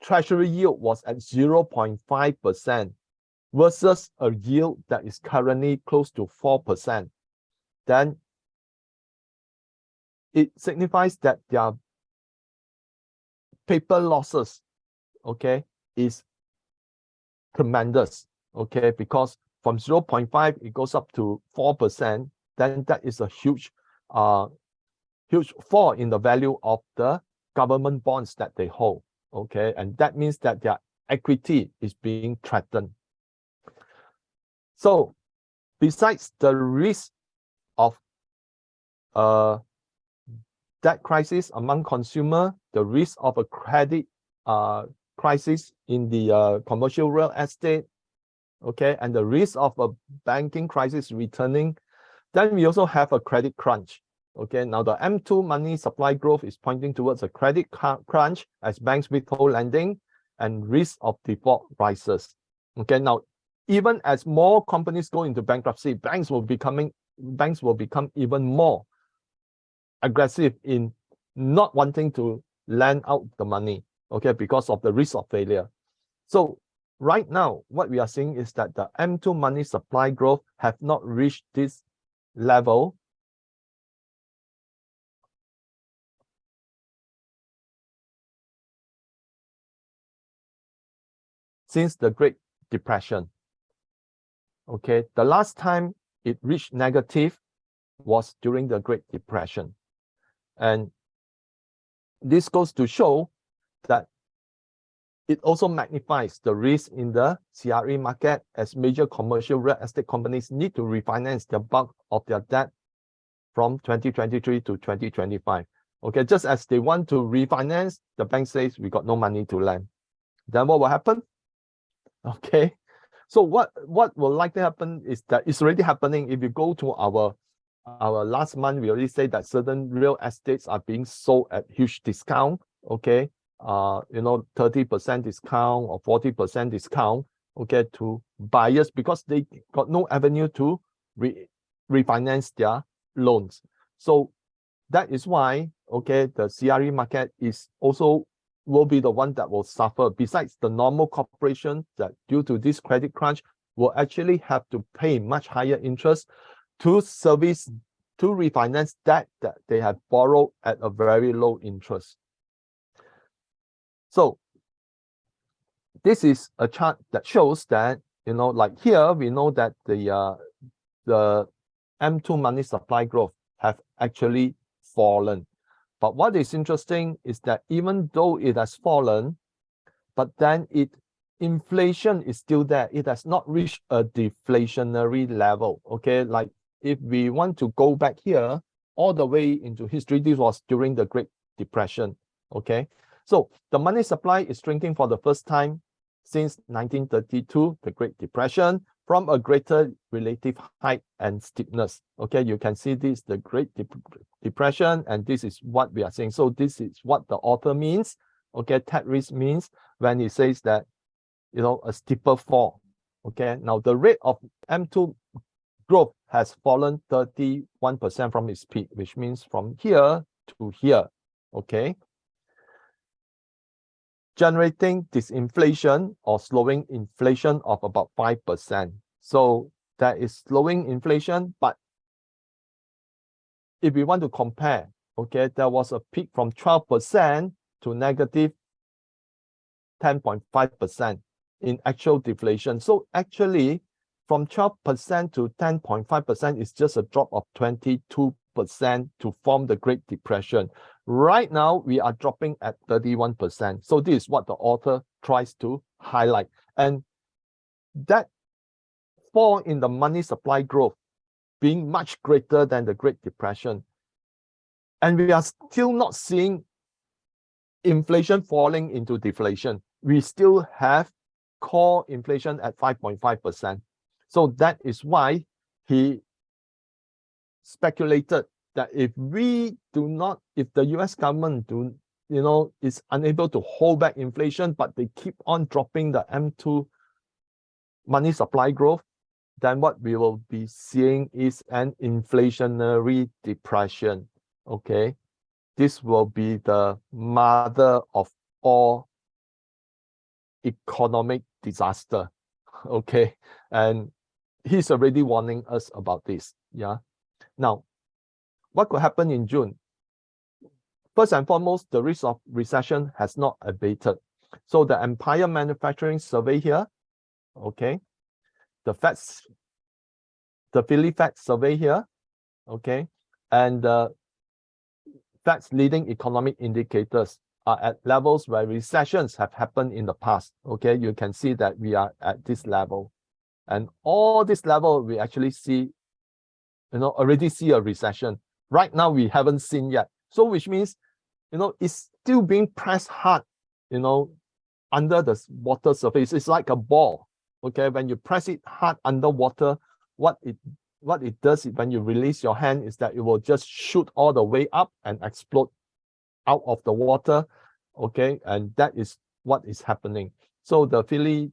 Treasury yield was at 0.5% versus a yield that is currently close to 4%, then it signifies that their paper losses, okay, is tremendous, okay, because from 0.5 it goes up to 4%, then that is a huge fall in the value of the government bonds that they hold, okay, and that means that their equity is being threatened. So besides the risk of debt crisis among consumer, the risk of a credit crisis in the commercial real estate, okay, and the risk of a banking crisis returning, then we also have a credit crunch. Okay, now the M2 money supply growth is pointing towards a credit crunch as banks withhold lending and risk of default rises. Okay, now even as more companies go into bankruptcy, banks will become even more aggressive in not wanting to lend out the money, okay, because of the risk of failure. So right now, what we are seeing is that the M2 money supply growth have not reached this level since the Great Depression. Okay, the last time it reached negative was during the Great Depression. And this goes to show that it also magnifies the risk in the CRE market as major commercial real estate companies need to refinance the bulk of their debt from 2023 to 2025. Okay, just as they want to refinance, the bank says we got no money to lend. Then what will happen? Okay, so what will likely happen is that it's already happening. If you go to our last month, we already say that certain real estates are being sold at huge discount, okay, 30% discount or 40% discount, okay, to buyers because they got no avenue to refinance their loans. So that is why, okay, the CRE market is also will be the one that will suffer, besides the normal corporation that due to this credit crunch will actually have to pay much higher interest to refinance debt that they have borrowed at a very low interest. So this is a chart that shows that, like here, we know that the M2 money supply growth have actually fallen. But what is interesting is that even though it has fallen, but then inflation is still there. It has not reached a deflationary level. Okay, like if we want to go back here all the way into history, this was during the Great Depression. Okay, so the money supply is shrinking for the first time since 1932, the Great Depression, from a greater relative height and steepness. Okay, you can see this, the Great Depression, and this is what we are saying. So this is what the author means. Okay, Ted Rees means when he says that, a steeper fall. Okay, now the rate of M2 growth has fallen 31% from its peak, which means from here to here, okay? Generating disinflation or slowing inflation of about 5%. So that is slowing inflation, but if we want to compare, okay, there was a peak from 12% to negative 10.5% in actual deflation. So actually, from 12% to 10.5% is just a drop of 22% to form the Great Depression. Right now, we are dropping at 31%. So this is what the author tries to highlight. And that fall in the money supply growth being much greater than the Great Depression. And we are still not seeing inflation falling into deflation. We still have core inflation at 5.5%. So that is why he speculated that if the US government is unable to hold back inflation, but they keep on dropping the M2 money supply growth, then what we will be seeing is an inflationary depression. Okay, this will be the mother of all economic disaster. Okay, and he's already warning us about this. Yeah. Now, what could happen in June? First and foremost, the risk of recession has not abated. So the Empire Manufacturing Survey here, okay, the Philly Fed survey here, okay, and the Fed's leading economic indicators are at levels where recessions have happened in the past. Okay, you can see that we are at this level, and all this level we actually see, already see a recession. Right now we haven't seen yet. So which means, it's still being pressed hard, under the water surface. It's like a ball. Okay, when you press it hard underwater, what it does when you release your hand is that it will just shoot all the way up and explode out of the water. Okay, and that is what is happening. So the Philly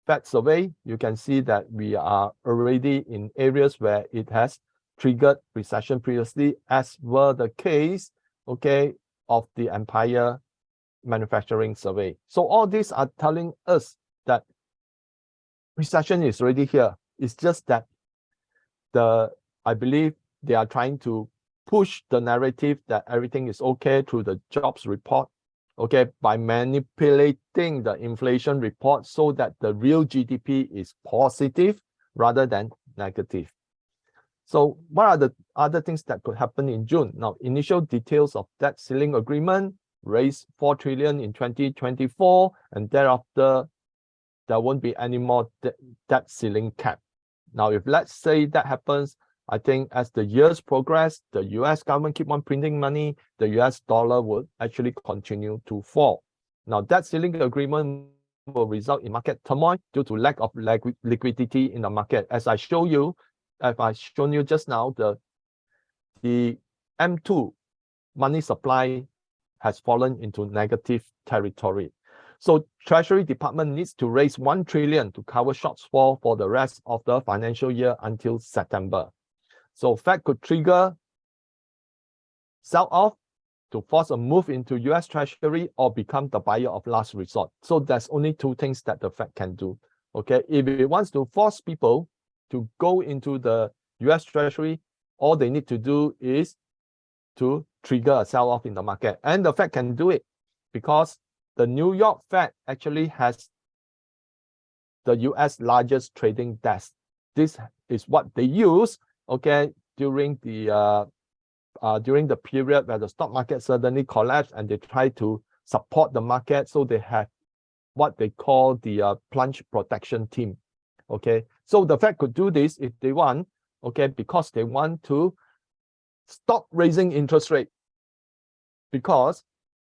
Fed survey, you can see that we are already in areas where it has triggered recession previously, as were the case, okay, of the Empire Manufacturing Survey. So all these are telling us that recession is already here. It's just that I believe they are trying to push the narrative that everything is okay through the jobs report, okay, by manipulating the inflation report so that the real GDP is positive rather than negative. So what are the other things that could happen in June? Now, initial details of debt ceiling agreement, raise 4 trillion in 2024, and thereafter there won't be any more debt ceiling cap. Now, if let's say that happens, I think as the years progress, the US government keep on printing money, the US dollar will actually continue to fall. Now, debt ceiling agreement will result in market turmoil due to lack of liquidity in the market. As I've shown you just now, the M2 money supply has fallen into negative territory. So Treasury Department needs to raise 1 trillion to cover shortfall for the rest of the financial year until September. So Fed could trigger sell-off to force a move into US Treasury or become the buyer of last resort. So there's only two things that the Fed can do. Okay, if it wants to force people to go into the US Treasury, all they need to do is to trigger a sell-off in the market. And the Fed can do it because the New York Fed actually has the US largest trading desk. This is what they use, okay, during the period where the stock market suddenly collapsed and they try to support the market. So they have what they call the plunge protection team. Okay, so the Fed could do this if they want, okay, because they want to stop raising interest rate. Because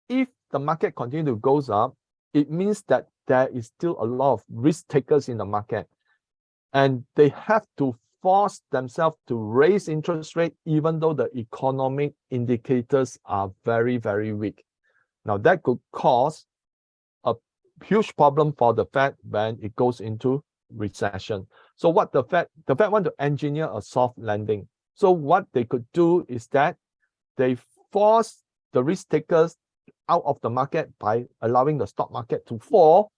if the market continue to goes up, it means that there is still a lot of risk takers in the market, and they have to force themselves to raise interest rate even though the economic indicators are very, very weak. Now that could cause a huge problem for the Fed when it goes into recession. So what the Fed want to engineer a soft landing. So what they could do is that they force the risk takers out of the market by allowing the stock market to fall.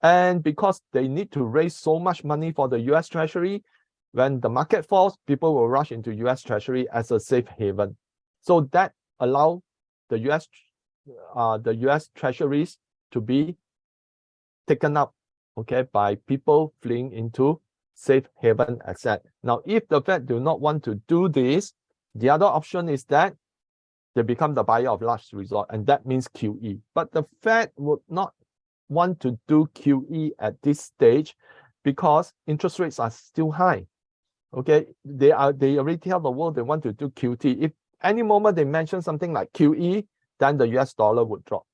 And because they need to raise so much money for the US Treasury, when the market falls, people will rush into US Treasury as a safe haven. So that allow the US Treasuries to be taken up, okay, by people fleeing into safe haven asset. Now, if the Fed do not want to do this, the other option is that they become the buyer of last resort, and that means QE. But the Fed would not want to do QE at this stage because interest rates are still high. Okay, they already tell the world they want to do QT. If any moment they mention something like QE, then the US dollar would drop.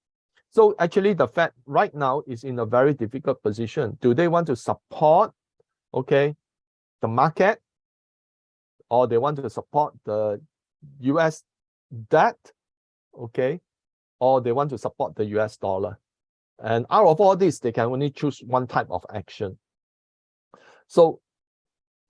So actually the Fed right now is in a very difficult position. Do they want to support, okay, the market, or they want to support the US debt, okay, or they want to support the US dollar? And out of all this, they can only choose one type of action. So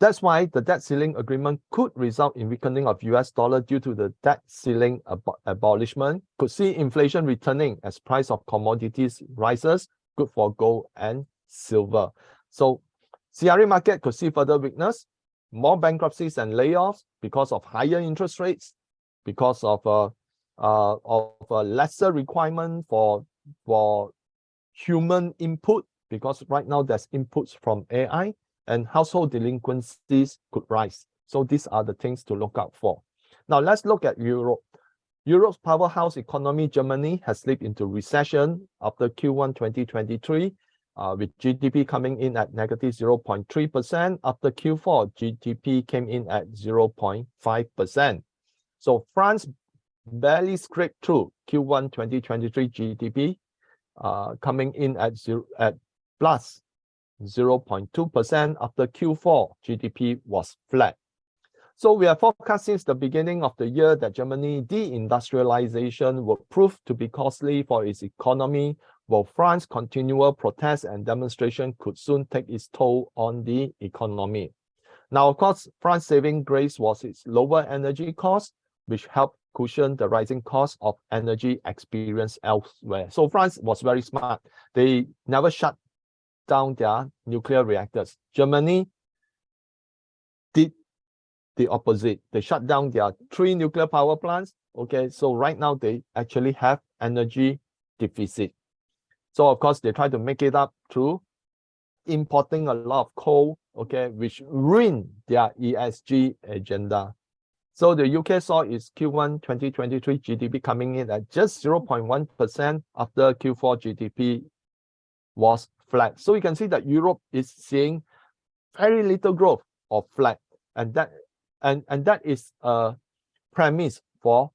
that's why the debt ceiling agreement could result in weakening of US dollar due to the debt ceiling abolishment. Could see inflation returning as price of commodities rises, good for gold and silver. So CRE market could see further weakness, more bankruptcies and layoffs because of higher interest rates, because of a lesser requirement for human input, because right now there's inputs from AI, and household delinquencies could rise. So these are the things to look out for. Now let's look at Europe. Europe's powerhouse economy, Germany, has slipped into recession after Q1 2023, with GDP coming in at negative 0.3%. After Q4, GDP came in at 0.5%. So France barely scraped through Q1 2023 GDP, coming in at plus 0.2%. After Q4, GDP was flat. So we are forecasting since the beginning of the year that Germany deindustrialization will prove to be costly for its economy, while France's continual protests and demonstration could soon take its toll on the economy. Now, of course, France's saving grace was its lower energy costs, which helped cushion the rising cost of energy experienced elsewhere. So France was very smart. They never shut down their nuclear reactors. Germany did the opposite. They shut down their 3 nuclear power plants. Okay, so right now they actually have energy deficit. So of course they try to make it up through importing a lot of coal, okay, which ruined their ESG agenda. So the UK saw its Q1 2023 GDP coming in at just 0.1% after Q4 GDP was flat. So you can see that Europe is seeing very little growth or flat, and that is a premise for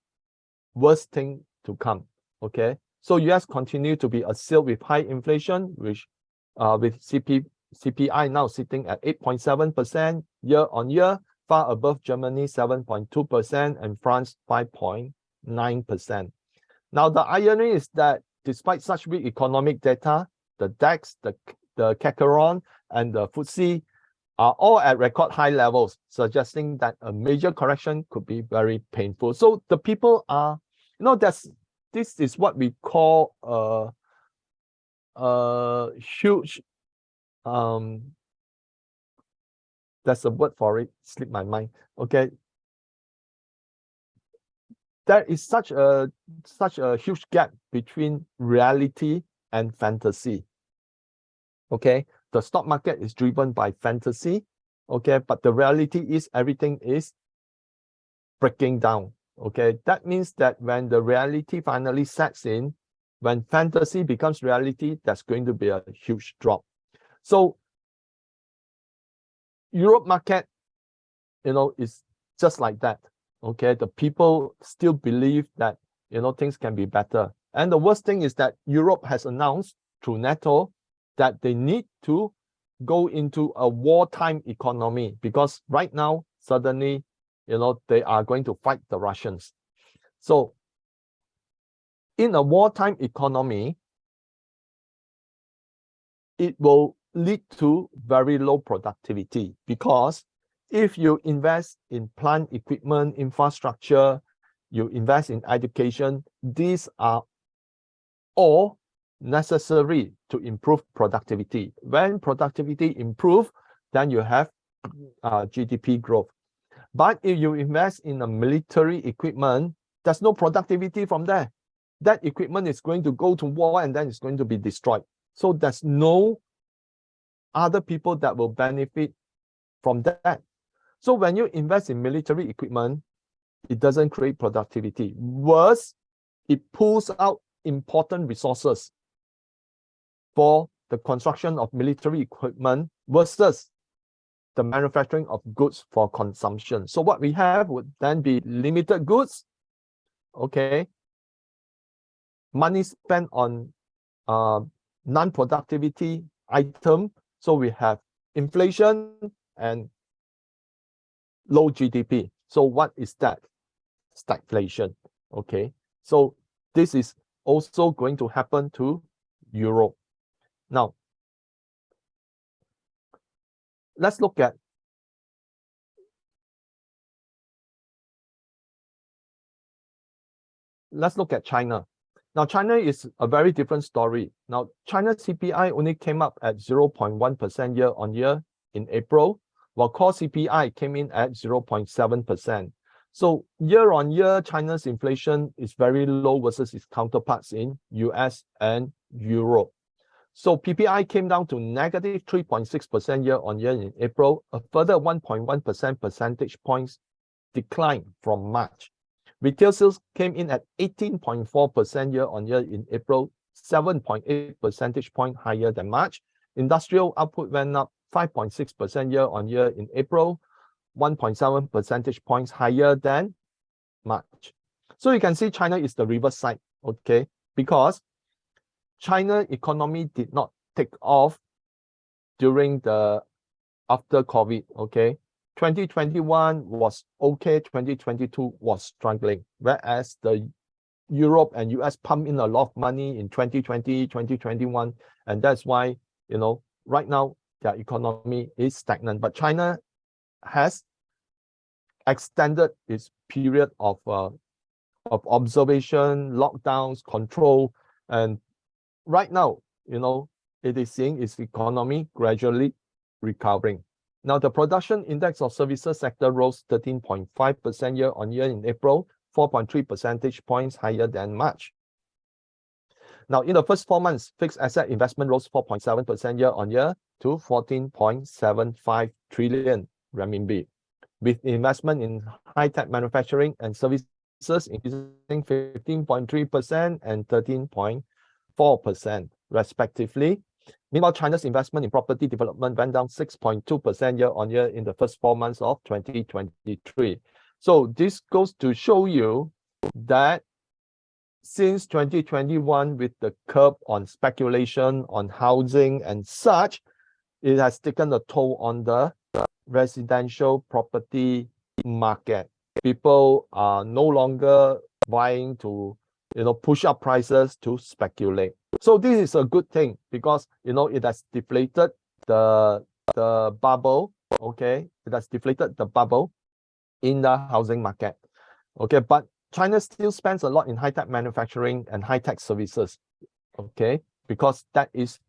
worst thing to come. Okay, so US continue to be assailed with high inflation, which with CPI now sitting at 8.7% year on year, far above Germany 7.2% and France 5.9%. Now the irony is that despite such weak economic data, the DAX, the CAC and the FTSE are all at record high levels, suggesting that a major correction could be very painful. So the people are, this is what we call a huge, that's a word for it, slipped my mind. Okay, there is such a huge gap between reality and fantasy. Okay, the stock market is driven by fantasy, okay, but the reality is everything is breaking down. Okay, that means that when the reality finally sets in, when fantasy becomes reality, that's going to be a huge drop. So Europe market, is just like that. Okay, the people still believe that things can be better. And the worst thing is that Europe has announced through NATO that they need to go into a wartime economy, because right now suddenly they are going to fight the Russians. So in a wartime economy, it will lead to very low productivity, because if you invest in plant equipment, infrastructure, you invest in education, these are all necessary to improve productivity. When productivity improve, then you have GDP growth. But if you invest in a military equipment, there's no productivity from there. That equipment is going to go to war and then it's going to be destroyed. So there's no other people that will benefit from that. So when you invest in military equipment, it doesn't create productivity. Worse, it pulls out important resources for the construction of military equipment versus the manufacturing of goods for consumption. So what we have would then be limited goods, okay, money spent on non-productivity item. So we have inflation and low GDP. So what is that? Stagflation, okay? So this is also going to happen to Europe. Now, let's look at China. Now, China is a very different story. Now, China's CPI only came up at 0.1% year-on-year in April, while core CPI came in at 0.7%. So year-on-year, China's inflation is very low versus its counterparts in US and Europe. So PPI came down to negative 3.6% year-on-year in April, a further 1.1% percentage points decline from March. Retail sales came in at 18.4% year-on-year in April, 7.8 percentage point higher than March. Industrial output went up 5.6% year-on-year in April, 1.7 percentage points higher than March. So you can see China is the reverse side, okay? Because China economy did not take off during the after COVID, okay? 2021 was okay, 2022 was struggling, whereas the Europe and US pumped in a lot of money in 2020, 2021, and that's why, you know, right now their economy is stagnant. But China has extended its period of observation, lockdowns, control, and right now, you know, it is seeing its economy gradually recovering. Now, the production index of services sector rose 13.5% year-on-year in April, 4.3 percentage points higher than March. Now, in the first 4 months, fixed asset investment rose 4.7% year-on-year to 14.75 trillion renminbi, with investment in high-tech manufacturing and services increasing 15.3% and 13.4% respectively. Meanwhile, China's investment in property development went down 6.2% year-on-year in the first 4 months of 2023. So this goes to show you that since 2021, with the curb on speculation on housing and such, it has taken a toll on the residential property market. People are no longer vying to, you know, push up prices to speculate. So this is a good thing because, you know, it has deflated the bubble, okay? It has deflated the bubble in the housing market, okay? But China still spends a lot in high-tech manufacturing and high-tech services, okay? Because that is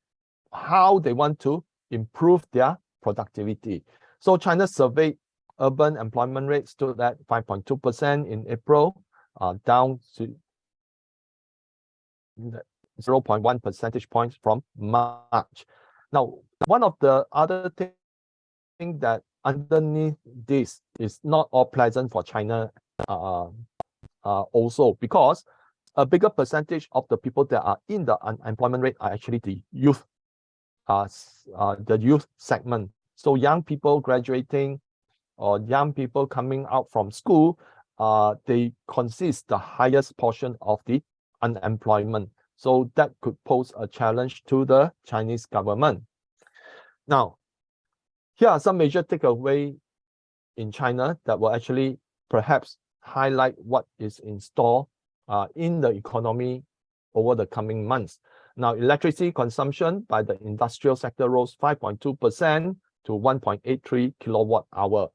how they want to improve their productivity. So China surveyed urban employment rate stood at 5.2% in April, down to 0.1 percentage points from March. Now, one of the other things that underneath this is not all pleasant for China also, because a bigger percentage of the people that are in the unemployment rate are actually the youth segment. So young people graduating or young people coming out from school, they consist the highest portion of the unemployment. So that could pose a challenge to the Chinese government. Now, here are some major takeaways in China that will actually perhaps highlight what is in store in the economy over the coming months. Now, electricity consumption by the industrial sector rose 5.2% to 1.83 kilowatt hour,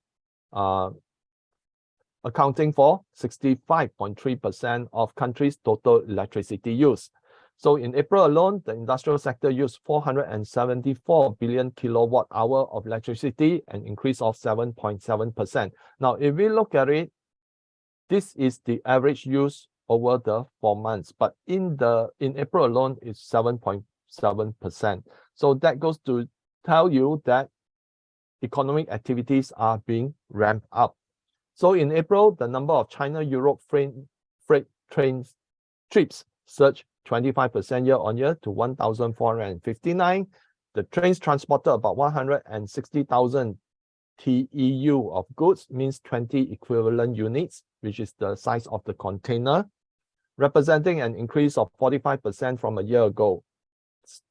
accounting for 65.3% of country's total electricity use. So in April alone, the industrial sector used 474 billion kilowatt hour of electricity, an increase of 7.7%. Now, if we look at it, this is the average use over the 4 months, but in April alone, it's 7.7%. So that goes to tell you that economic activities are being ramped up. So in April, the number of China-Europe freight trains trips surged 25% year-on-year to 1,459. The trains transported about 160,000 TEU of goods, means 20 equivalent units, which is the size of the container, representing an increase of 45% from a year ago.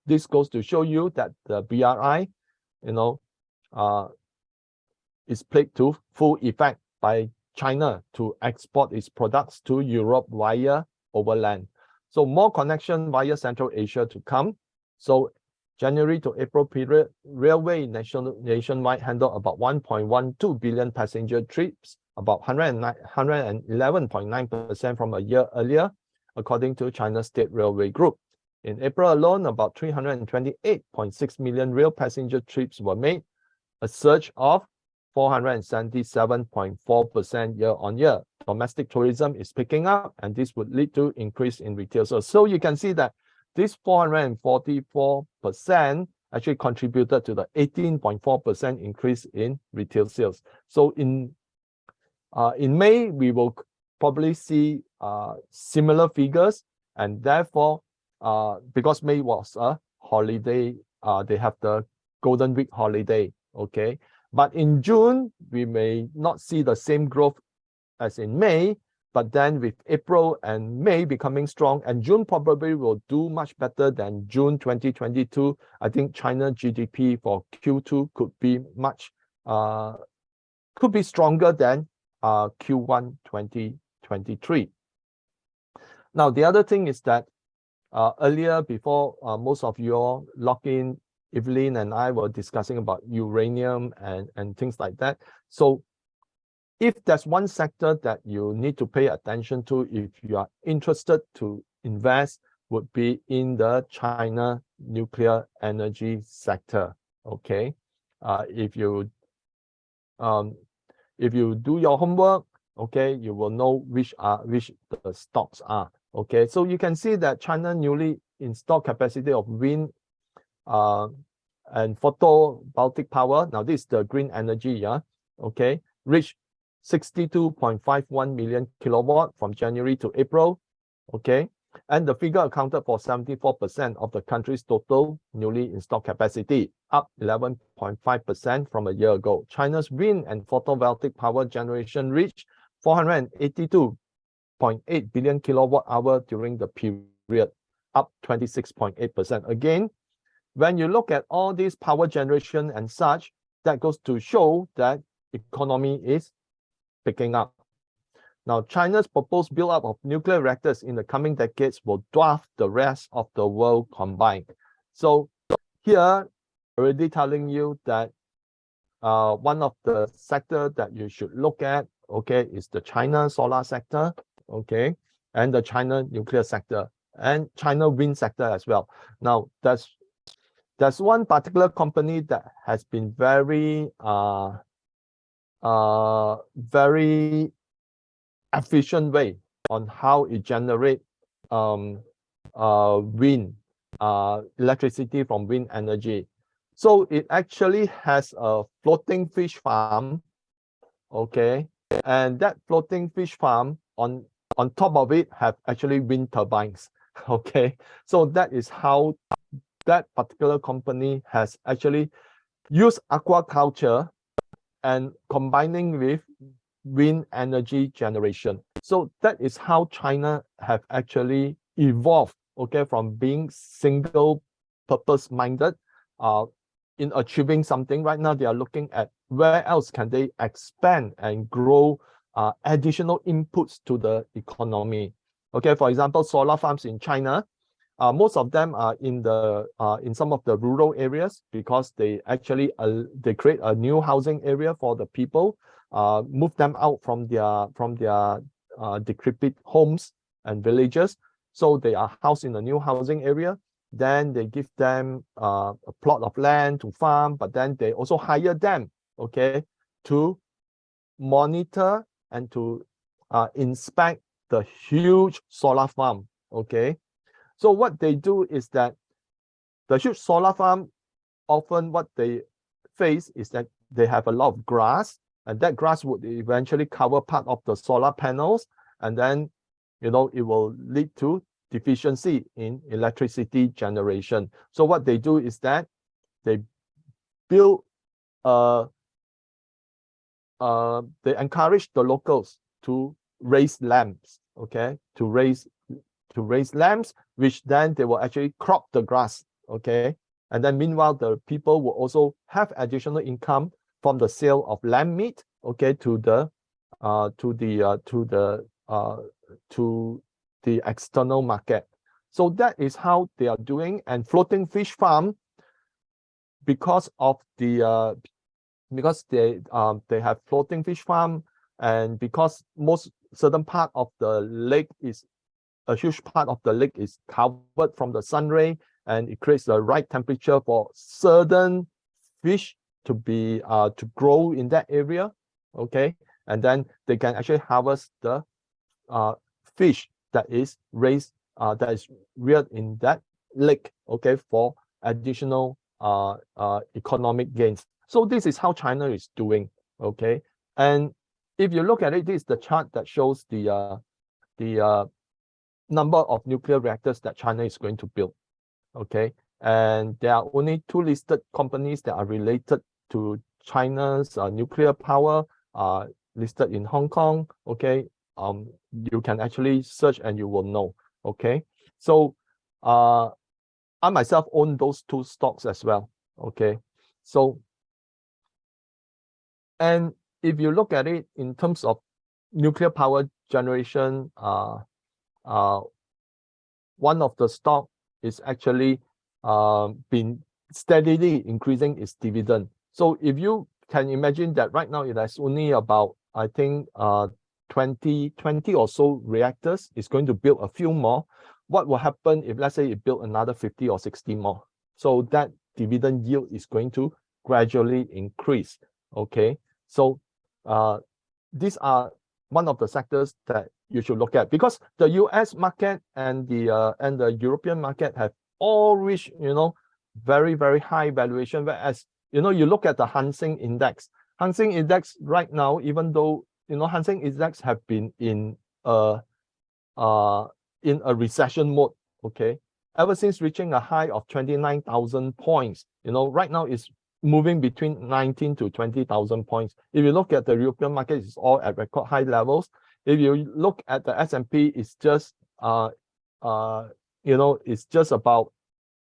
This goes to show you that the BRI, is played to full effect by China to export its products to Europe via overland. So more connection via Central Asia to come. So January to April period, railway nationwide handled about 1.12 billion passenger trips, about 111.9% from a year earlier, according to China State Railway Group. In April alone, about 328.6 million rail passenger trips were made, a surge of 477.4% year-on-year. Domestic tourism is picking up, and this would lead to increase in retail sales. So you can see that this 444% actually contributed to the 18.4% increase in retail sales. So in May, we will probably see similar figures, and therefore, because May was a holiday, they have the Golden Week holiday, okay? But in June, we may not see the same growth as in May, but then with April and May becoming strong, and June probably will do much better than June 2022. I think China GDP for Q2 could be stronger than Q1 2023. Now, the other thing is that earlier, before most of you all log in, Evelyn and I were discussing about uranium and things like that. So if there's one sector that you need to pay attention to if you are interested to invest, would be in the China nuclear energy sector. Okay, if you do your homework, okay, you will know which the stocks are. Okay, so you can see that China newly installed capacity of wind and photovoltaic power. Now this is the green energy, yeah. Okay, reached 62.51 million kilowatt from January to April. Okay, and the figure accounted for 74% of the country's total newly installed capacity, up 11.5% from a year ago. China's wind and photovoltaic power generation reached 482.8 billion kilowatt hour during the period, up 26.8%. Again, when you look at all this power generation and such, that goes to show that economy is picking up. Now, China's proposed build-up of nuclear reactors in the coming decades will dwarf the rest of the world combined. So here, already telling you that one of the sector that you should look at, okay, is the China solar sector, okay, and the China nuclear sector, and China wind sector as well. Now, there's one particular company that has been very efficient way on how it generate wind electricity from wind energy. So it actually has a floating fish farm, okay, and that floating fish farm on top of it have actually wind turbines, okay. So that is how that particular company has actually used aquaculture and combining with wind energy generation. So that is how China have actually evolved, okay, from being single purpose minded in achieving something. Right now they are looking at where else can they expand and grow additional inputs to the economy. Okay, for example, solar farms in China, Most of them are in the in some of the rural areas because they actually they create a new housing area for the people, move them out from their decrepit homes and villages. So they are housed in a new housing area. Then they give them a plot of land to farm, but then they also hire them, okay, to monitor and to inspect the huge solar farm, okay. So what they do is that the huge solar farm, often what they face is that they have a lot of grass, and that grass would eventually cover part of the solar panels, and then, you know, it will lead to deficiency in electricity generation. So what they do is that they build they encourage the locals to raise lamps, okay, to raise lambs, which then they will actually crop the grass, okay. And then meanwhile, the people will also have additional income from the sale of lamb meat, okay, to the external market. So that is how they are doing. And floating fish farm, because of the because they have floating fish farm, and because certain part of the lake is a huge part of the lake is covered from the sun ray, and it creates the right temperature for certain fish to be to grow in that area, okay. And then they can actually harvest the fish that is raised that is reared in that lake, okay, for additional economic gains. So this is how China is doing, okay. And if you look at it, this is the chart that shows the number of nuclear reactors that China is going to build, okay. And there are only 2 listed companies that are related to China's nuclear power, listed in Hong Kong, okay. You can actually search and you will know, okay. So I myself own those 2 stocks as well, okay. So, and if you look at it in terms of nuclear power generation, one of the stock is actually been steadily increasing its dividend. So if you can imagine that right now it has only about, I think, 20 or so reactors, is going to build a few more. What will happen if, let's say, it built another 50 or 60 more? So that dividend yield is going to gradually increase, okay. So these are one of the sectors that you should look at, because the US market and the European market have all reached, you know, very, very high valuation. Whereas, you know, you look at the Hang Seng Index. Hang Seng Index right now, even though, you know, Hang Seng Index have been in a recession mode, okay, ever since reaching a high of 29,000 points, you know, right now it's moving between 19 to 20,000 points. If you look at the European market, it's all at record high levels. If you look at the S&P, it's just you know, it's just about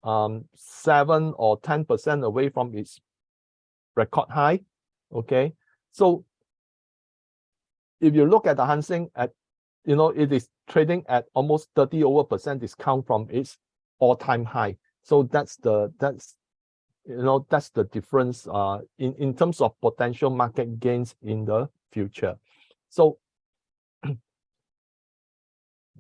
7 or 10% away from its record high, okay. So if you look at the Hang Seng, at, you know, it is trading at almost 30% discount from its all-time high. So that's the difference in terms of potential market gains in the future. So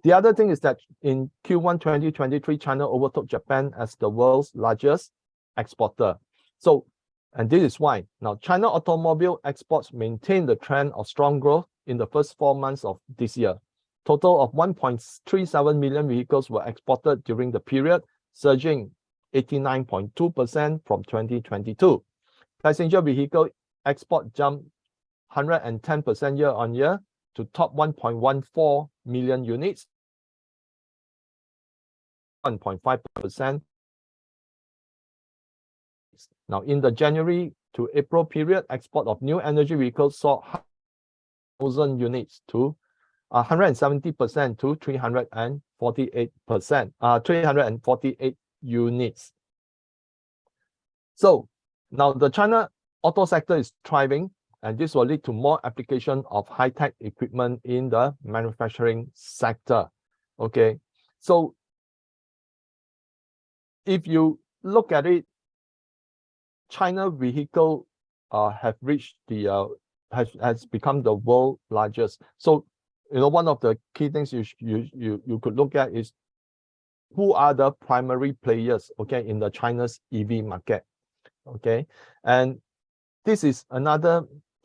the other thing is that in Q1 2023, China overtook Japan as the world's largest exporter. So, and this is why now China automobile exports maintain the trend of strong growth in the first 4 months of this year. Total of 1.37 million vehicles were exported during the period, surging 89.2% from 2022. Passenger vehicle export jumped 110% year-on-year to top 1.14 million units, 1.5%. Now, in the January to April period, export of new energy vehicles saw 1,000 units to 170% to 348 units. So now the China auto sector is thriving, and this will lead to more application of high-tech equipment in the manufacturing sector. Okay, so if you look at it, China vehicle have reached the has become the world largest. So one of the key things you could look at is who are the primary players, okay, in the China's EV market, okay, and this is another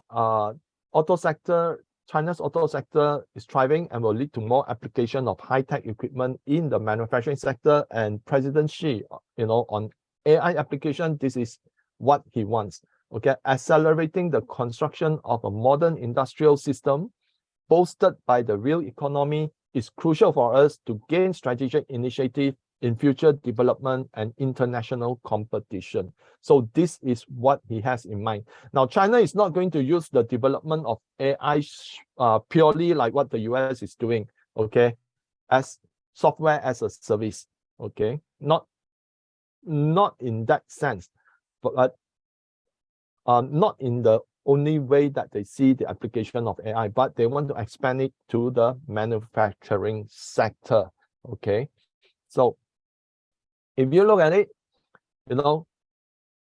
auto sector. China's auto sector is thriving and will lead to more application of high-tech equipment in the manufacturing sector. And President Xi, on AI application, this is what he wants. Okay, accelerating the construction of a modern industrial system bolstered by the real economy is crucial for us to gain strategic initiative in future development and international competition. So this is what he has in mind. Now, China is not going to use the development of AI purely like what the US is doing, okay, as software as a service, okay, not in that sense, but not in the only way that they see the application of AI, but they want to expand it to the manufacturing sector, okay. So if you look at it,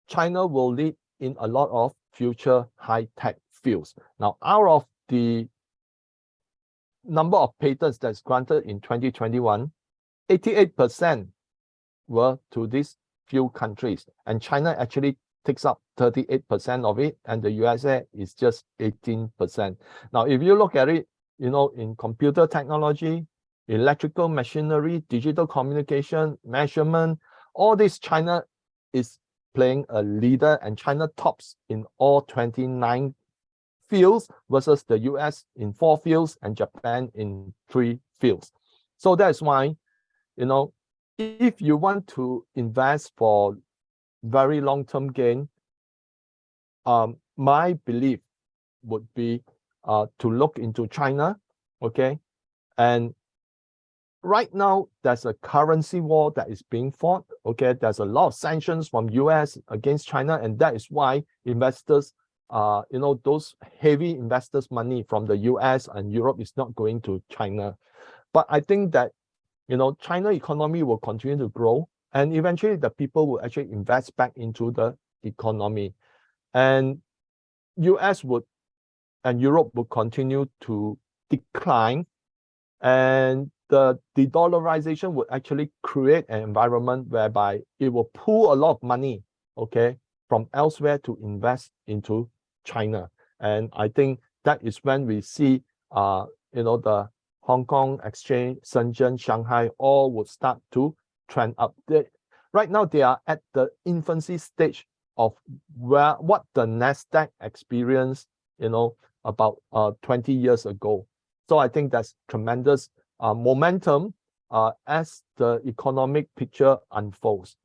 China will lead in a lot of future high-tech fields. Now, out of the number of patents that's granted in 2021, 88% were to these few countries, and China actually takes up 38% of it, and the USA is just 18%. Now, if you look at it, in computer technology, electrical machinery, digital communication, measurement, all this, China is playing a leader, and China tops in all 29 fields versus the US in 4 fields and Japan in 3 fields. So that's why, if you want to invest for very long-term gain, my belief would be to look into China, okay? And right now, there's a currency war that is being fought, okay? There's a lot of sanctions from US against China, and that is why investors, those heavy investors' money from the US and Europe is not going to China. But I think that, China economy will continue to grow, and eventually the people will actually invest back into the economy. And US and Europe will continue to decline, and the de-dollarization would actually create an environment whereby it will pull a lot of money, okay, from elsewhere to invest into China. And I think that is when we see, the Hong Kong Exchange, Shenzhen, Shanghai, all would start to trend up. Right now, they are at the infancy stage of what the NASDAQ experienced, about 20 years ago. So I think that's tremendous momentum as the economic picture unfolds.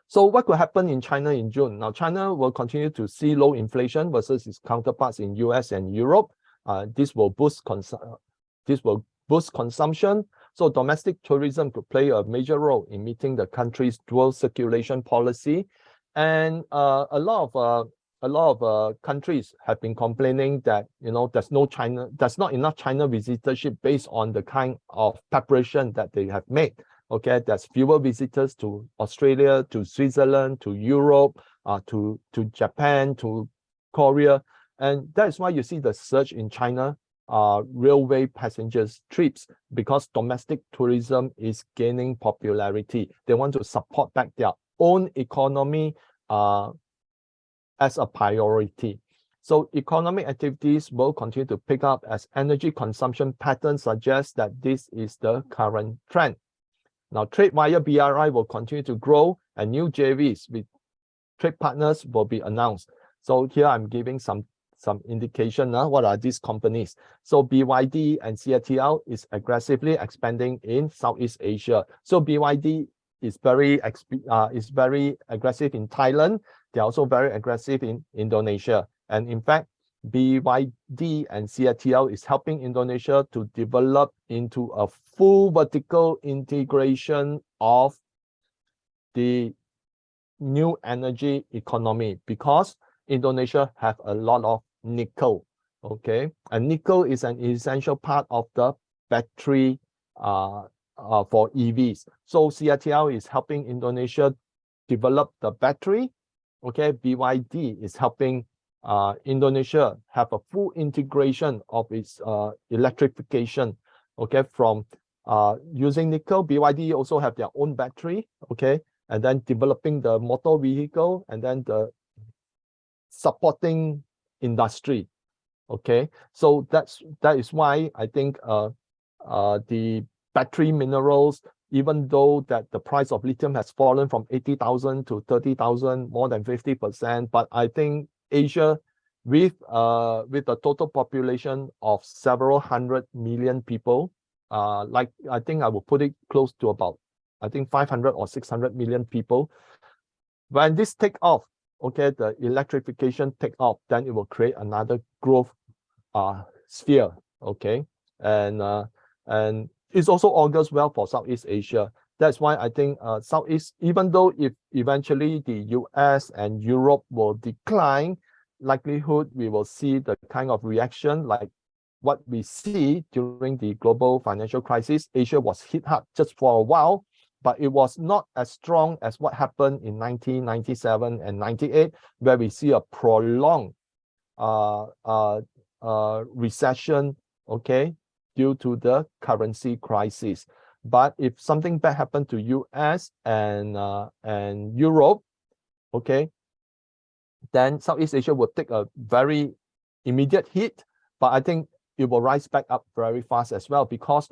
So what could happen in China in June? Now, China will continue to see low inflation versus its counterparts in US and Europe. This will boost consumption. So domestic tourism could play a major role in meeting the country's dual circulation policy. And a lot of countries have been complaining that there's not enough China visitorship based on the kind of preparation that they have made. Okay, there's fewer visitors to Australia, to Switzerland, to Europe, to Japan, to Korea, and that's why you see the surge in China railway passengers trips, because domestic tourism is gaining popularity. They want to support back their own economy as a priority. So economic activities will continue to pick up as energy consumption patterns suggest that this is the current trend. Now, trade via BRI will continue to grow, and new JVs with trade partners will be announced. So here I'm giving some indication. What are these companies? So BYD and CATL is aggressively expanding in Southeast Asia. So BYD is very aggressive in Thailand. They're also very aggressive in Indonesia. And in fact, BYD and CATL is helping Indonesia to develop into a full vertical integration of the new energy economy, because Indonesia have a lot of nickel, okay? And nickel is an essential part of the battery for EVs. So CATL is helping Indonesia develop the battery. Okay, BYD is helping Indonesia have a full integration of its electrification. Okay, from using nickel, BYD also have their own battery. Okay, and then developing the motor vehicle and then the supporting industry. Okay, so that is why I think the battery minerals, even though that the price of lithium has fallen from 80,000 to 30,000, more than 50%, but I think Asia, with the total population of several 100 million people, like I think I will put it close to about, I think 500 or 600 million people. When this take off, okay, the electrification take off, then it will create another growth sphere. Okay, and it also augurs well for Southeast Asia. That's why I think Southeast, even though if eventually the US and Europe will decline, likelihood we will see the kind of reaction like what we see during the global financial crisis. Asia was hit hard just for a while, but it was not as strong as what happened in 1997 and 98, where we see a prolonged recession, okay, due to the currency crisis. But if something bad happened to US and Europe, okay, then Southeast Asia will take a very immediate hit, but I think it will rise back up very fast as well because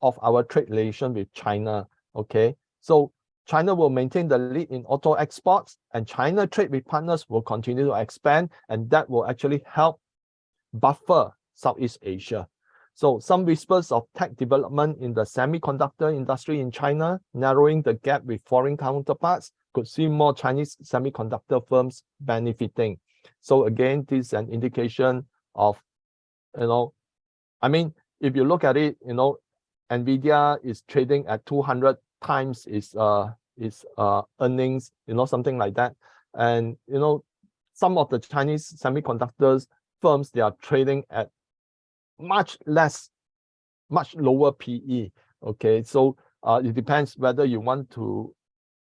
of our trade relation with China. Okay, so China will maintain the lead in auto exports, and China trade with partners will continue to expand, and that will actually help buffer Southeast Asia. So some whispers of tech development in the semiconductor industry in China, narrowing the gap with foreign counterparts, could see more Chinese semiconductor firms benefiting. So again, this is an indication of, I mean, if you look at it, NVIDIA is trading at 200 times its earnings, something like that. And, some of the Chinese semiconductors firms, they are trading at much lower PE. Okay, so it depends whether you want to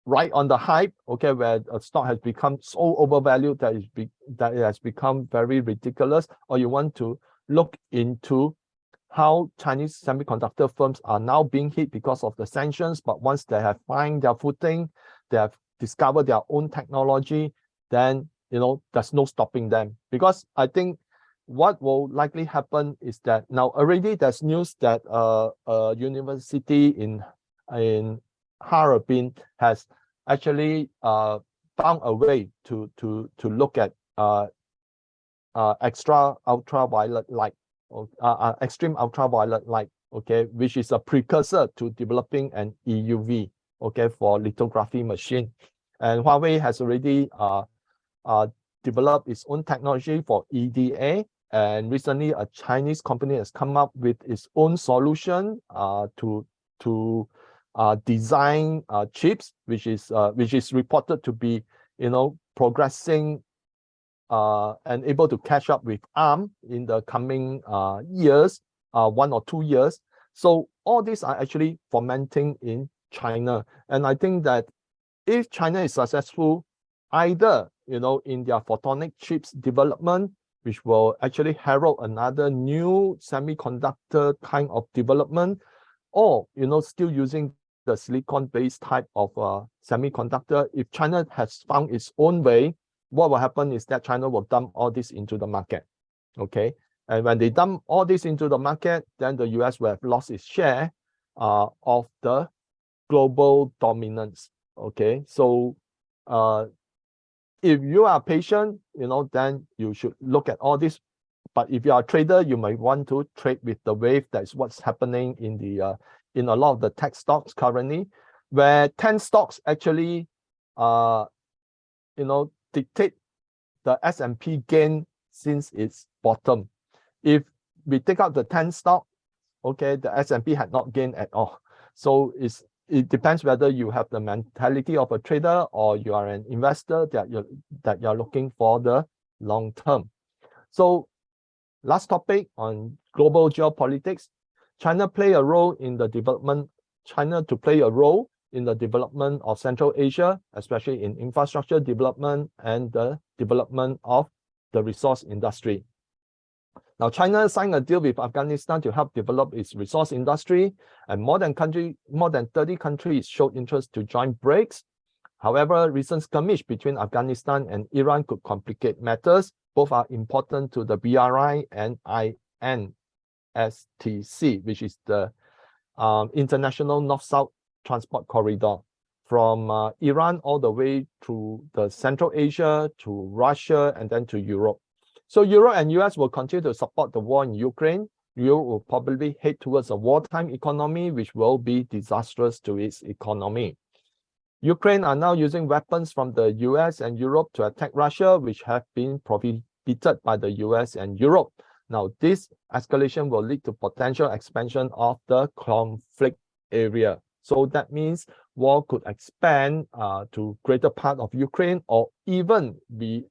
ride on the hype, okay, where a stock has become so overvalued that it has become very ridiculous, or you want to look into how Chinese semiconductor firms are now being hit because of the sanctions, but once they have found their footing, they have discovered their own technology, then there's no stopping them. Because I think what will likely happen is that now already there's news that a university in Harbin has actually found a way to look at extreme ultraviolet light, okay, which is a precursor to developing an EUV, okay, for lithography machine. And Huawei has already developed its own technology for EDA. And recently, a Chinese company has come up with its own solution to design chips, which is reported to be, progressing and able to catch up with ARM in the coming years, 1 or 2 years. So all these are actually fermenting in China. And I think that if China is successful, either, in their photonic chips development, which will actually herald another new semiconductor kind of development, or, still using the silicon-based type of semiconductor, if China has found its own way, what will happen is that China will dump all this into the market, okay? And when they dump all this into the market, then the US will have lost its share of the global dominance, okay? So if you are patient, then you should look at all this. But if you are a trader, you might want to trade with the wave. That's what's happening in the in a lot of the tech stocks currently, where 10 stocks actually dictate the S&P gain since its bottom. If we take out the 10 stock, okay, the S&P had not gained at all. So it depends whether you have the mentality of a trader or you are an investor that you're looking for the long term. So last topic on global geopolitics. China play a role in the development China to play a role in the development of Central Asia, especially in infrastructure development and the development of the resource industry. Now, China signed a deal with Afghanistan to help develop its resource industry, and more than 30 countries showed interest to join BRICS. However, recent skirmish between Afghanistan and Iran could complicate matters. Both are important to the BRI and INSTC, which is the International North-South Transport Corridor, from Iran all the way to the Central Asia, to Russia, and then to Europe. So Europe and US will continue to support the war in Ukraine. Europe will probably head towards a wartime economy, which will be disastrous to its economy. Ukraine are now using weapons from the US and Europe to attack Russia, which have been prohibited by the US and Europe. Now, this escalation will lead to potential expansion of the conflict area. So that means war could expand to greater part of Ukraine, or even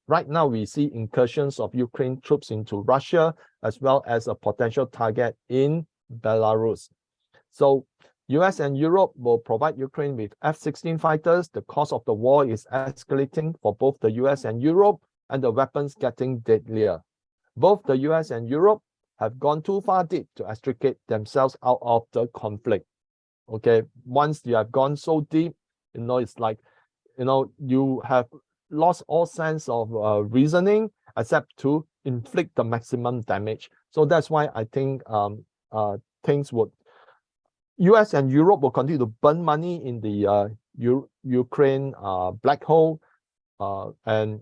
right now we see incursions of Ukraine troops into Russia, as well as a potential target in Belarus. So US and Europe will provide Ukraine with F-16 fighters. The cost of the war is escalating for both the US and Europe, and the weapons getting deadlier. Both the US and Europe have gone too far deep to extricate themselves out of the conflict. Okay, once you have gone so deep, it's like, you have lost all sense of reasoning except to inflict the maximum damage. So that's why I think US and Europe will continue to burn money in the Ukraine black hole, and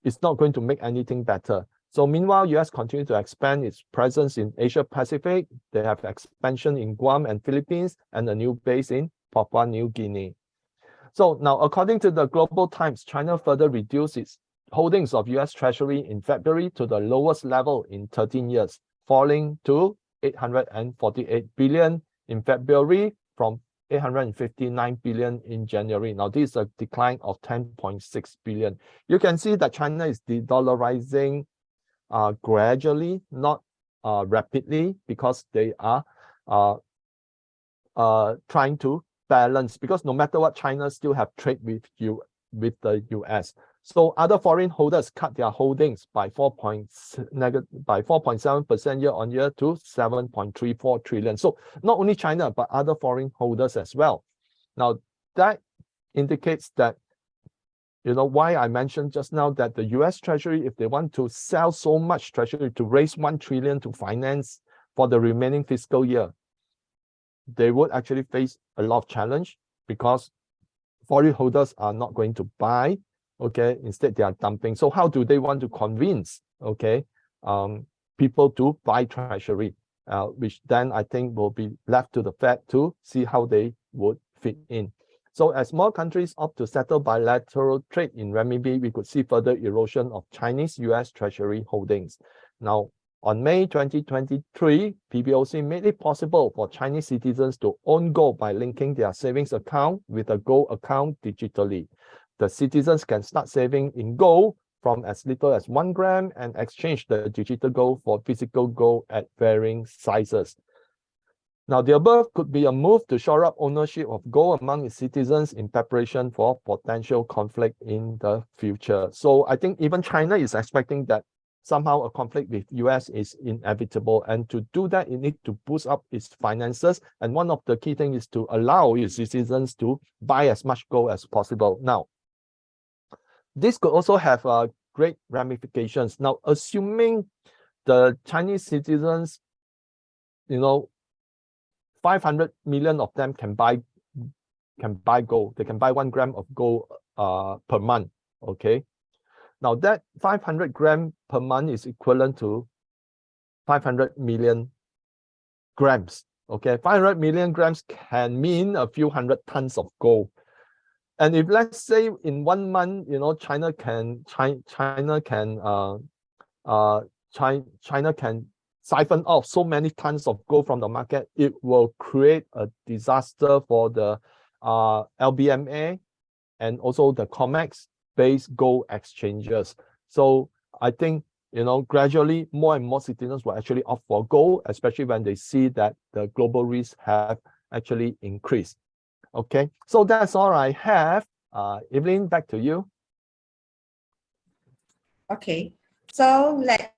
it's not going to make anything better. So meanwhile, US continue to expand its presence in Asia Pacific. They have expansion in Guam and Philippines, and a new base in Papua New Guinea. So now, according to the Global Times, China further reduced its holdings of US Treasury in February to the lowest level in 13 years, falling to 848 billion in February from 859 billion in January. Now, this is a decline of 10.6 billion. You can see that China is de-dollarizing gradually, not rapidly, because they are trying to balance, because no matter what, China still have trade with the US. So other foreign holders cut their holdings by 4.7% year on year to 7.34 trillion. So not only China, but other foreign holders as well. Now, that indicates that, why I mentioned just now that the US Treasury, if they want to sell so much Treasury to raise 1 trillion to finance for the remaining fiscal year, they would actually face a lot of challenge, because foreign holders are not going to buy. Okay, instead they are dumping. So how do they want to convince, people to buy Treasury, which then I think will be left to the Fed to see how they would fit in. So as more countries opt to settle bilateral trade in renminbi, we could see further erosion of Chinese US Treasury holdings. Now, on May 2023, PBOC made it possible for Chinese citizens to own gold by linking their savings account with a gold account digitally. The citizens can start saving in gold from as little as 1 gram and exchange the digital gold for physical gold at varying sizes. Now, the above could be a move to shore up ownership of gold among its citizens in preparation for potential conflict in the future. So I think even China is expecting that somehow a conflict with US is inevitable. And to do that, it needs to boost up its finances. And one of the key things is to allow its citizens to buy as much gold as possible. Now, this could also have great ramifications. Now, assuming the Chinese citizens, 500 million of them can buy gold. They can buy 1 gram of gold per month. Okay. Now that 500 gram per month is equivalent to 500 million grams. Okay, 500 million grams can mean a few hundred tons of gold. And if let's say in 1 month, China can siphon off so many tons of gold from the market, it will create a disaster for the LBMA and also the COMEX-based gold exchanges. So I think, gradually more and more citizens will actually opt for gold, especially when they see that the global risks have actually increase. Okay, so that's all I have. Evelyn, back to you. Okay, so let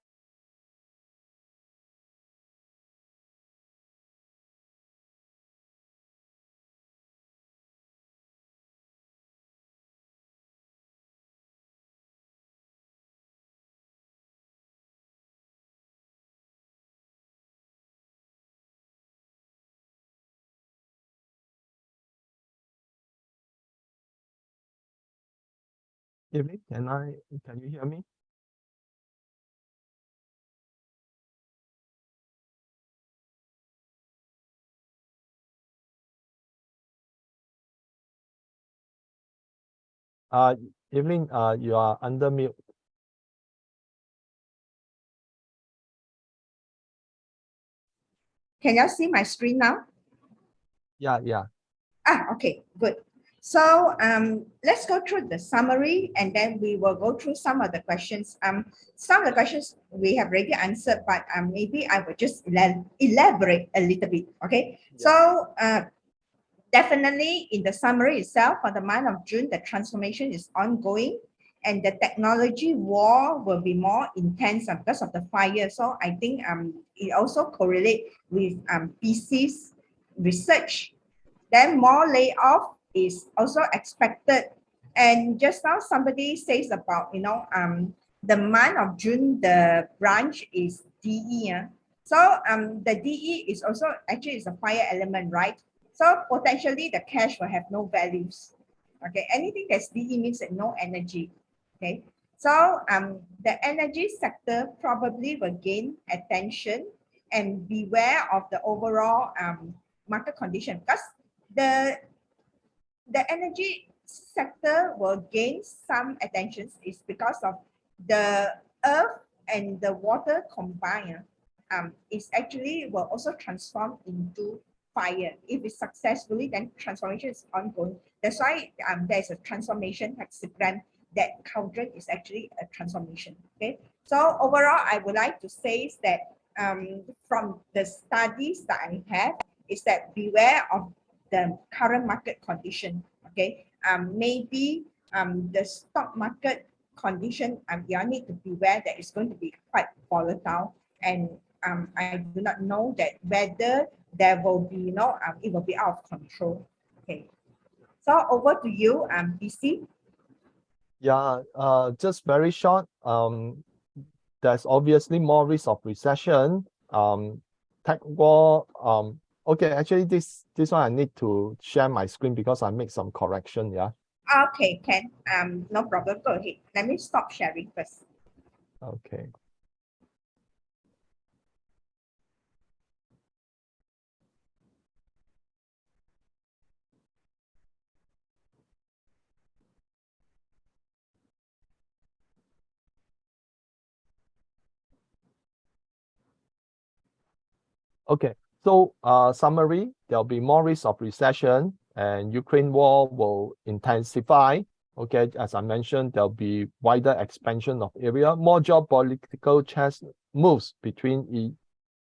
Evelyn, can you hear me? Evelyn, you are under mute. can you see my screen now? Yeah. Okay, good. So let's go through the summary and then we will go through some of the questions. Some of the questions we have already answered, but maybe I will just elaborate a little bit. Okay, yeah. So definitely in the summary itself, for the month of June, the transformation is ongoing and the technology war will be more intense because of the fire. So I think it also correlates with BC's research. Then more layoff is also expected. And just now somebody says about, the month of June, the branch is DE. So the DE is also actually is a fire element, right? So potentially the cash will have no values. Okay, anything that's DE means that no energy. Okay, so the energy sector probably will gain attention and beware of the overall market condition because the energy sector will gain some attention is because of the earth and the water combined is actually will also transform into fire. If it's successfully, then transformation is ongoing. That's why there's a transformation hexagram that quadrant is actually a transformation. Okay, so overall I would like to say that from the studies that I have is that beware of the current market condition. Okay, maybe the stock market condition, you need to beware that it's going to be quite volatile, and I do not know that whether there will be, it will be out of control. Okay, so over to you, BC. Yeah, just very short. There's obviously more risk of recession. Tech war. Okay, actually this one I need to share my screen because I make some correction. Yeah. Okay, can no problem. Go ahead. Let me stop sharing first. Okay. Okay, so summary, there'll be more risk of recession and Ukraine war will intensify. Okay, as I mentioned, there'll be wider expansion of area, more geopolitical chess moves between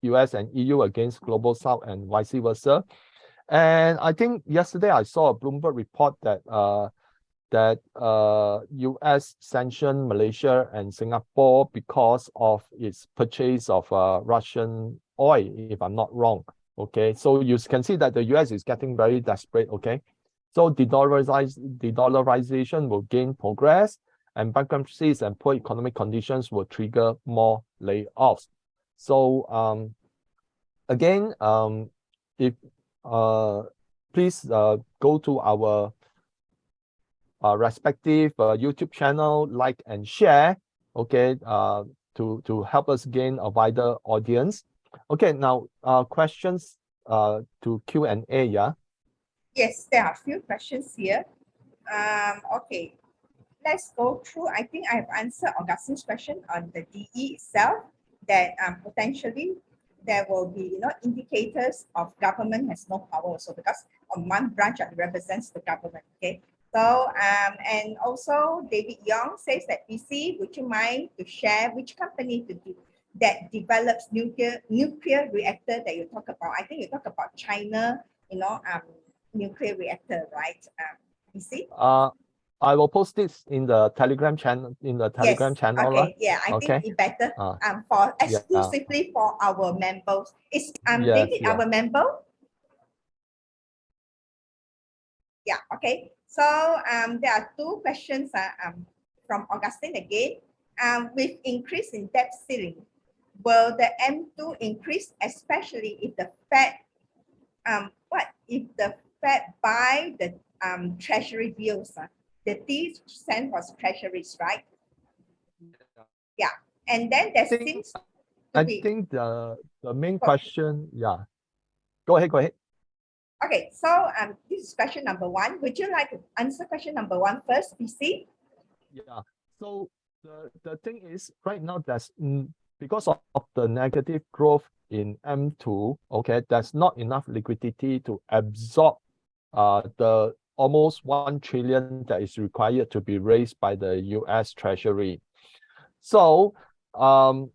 US and EU against global South and vice versa. And I think yesterday I saw a Bloomberg report that US sanctioned Malaysia and Singapore because of its purchase of Russian oil, if I'm not wrong. Okay, so you can see that the US is getting very desperate. Okay, so de-dollarization will gain progress, and bankruptcies and poor economic conditions will trigger more layoffs. So again, if please go to our respective YouTube channel, like and share, okay, to help us gain a wider audience. Okay, now questions to Q&A, yeah? Yes, there are a few questions here. Okay, let's go through. I think I have answered Augustine's question on the DE itself, that potentially there will be, indicators of government has no power also because on one branch represents the government. Okay, so and also David Young says that BC, would you mind to share which company that develops nuclear reactor that you talk about? I think you talk about China nuclear reactor, right? You see? I will post this in the Telegram channel. Yes. Channel. Okay. Yeah, I think it better for exclusively for our members. Is David our member? Yeah. Okay. So there are two questions from Augustine again. With increase in debt ceiling, will the M2 increase, especially if the Fed if the Fed buy the treasury bills? The T stands for treasuries, right? Yeah. And then there seems to be. I think the main question, Go ahead. Okay, so this is question number 1. Would you like to answer question number 1 first, PC? Yeah. So the thing is, right now there's because of the negative growth in M2, okay, there's not enough liquidity to absorb the almost 1 trillion that is required to be raised by the US Treasury. So how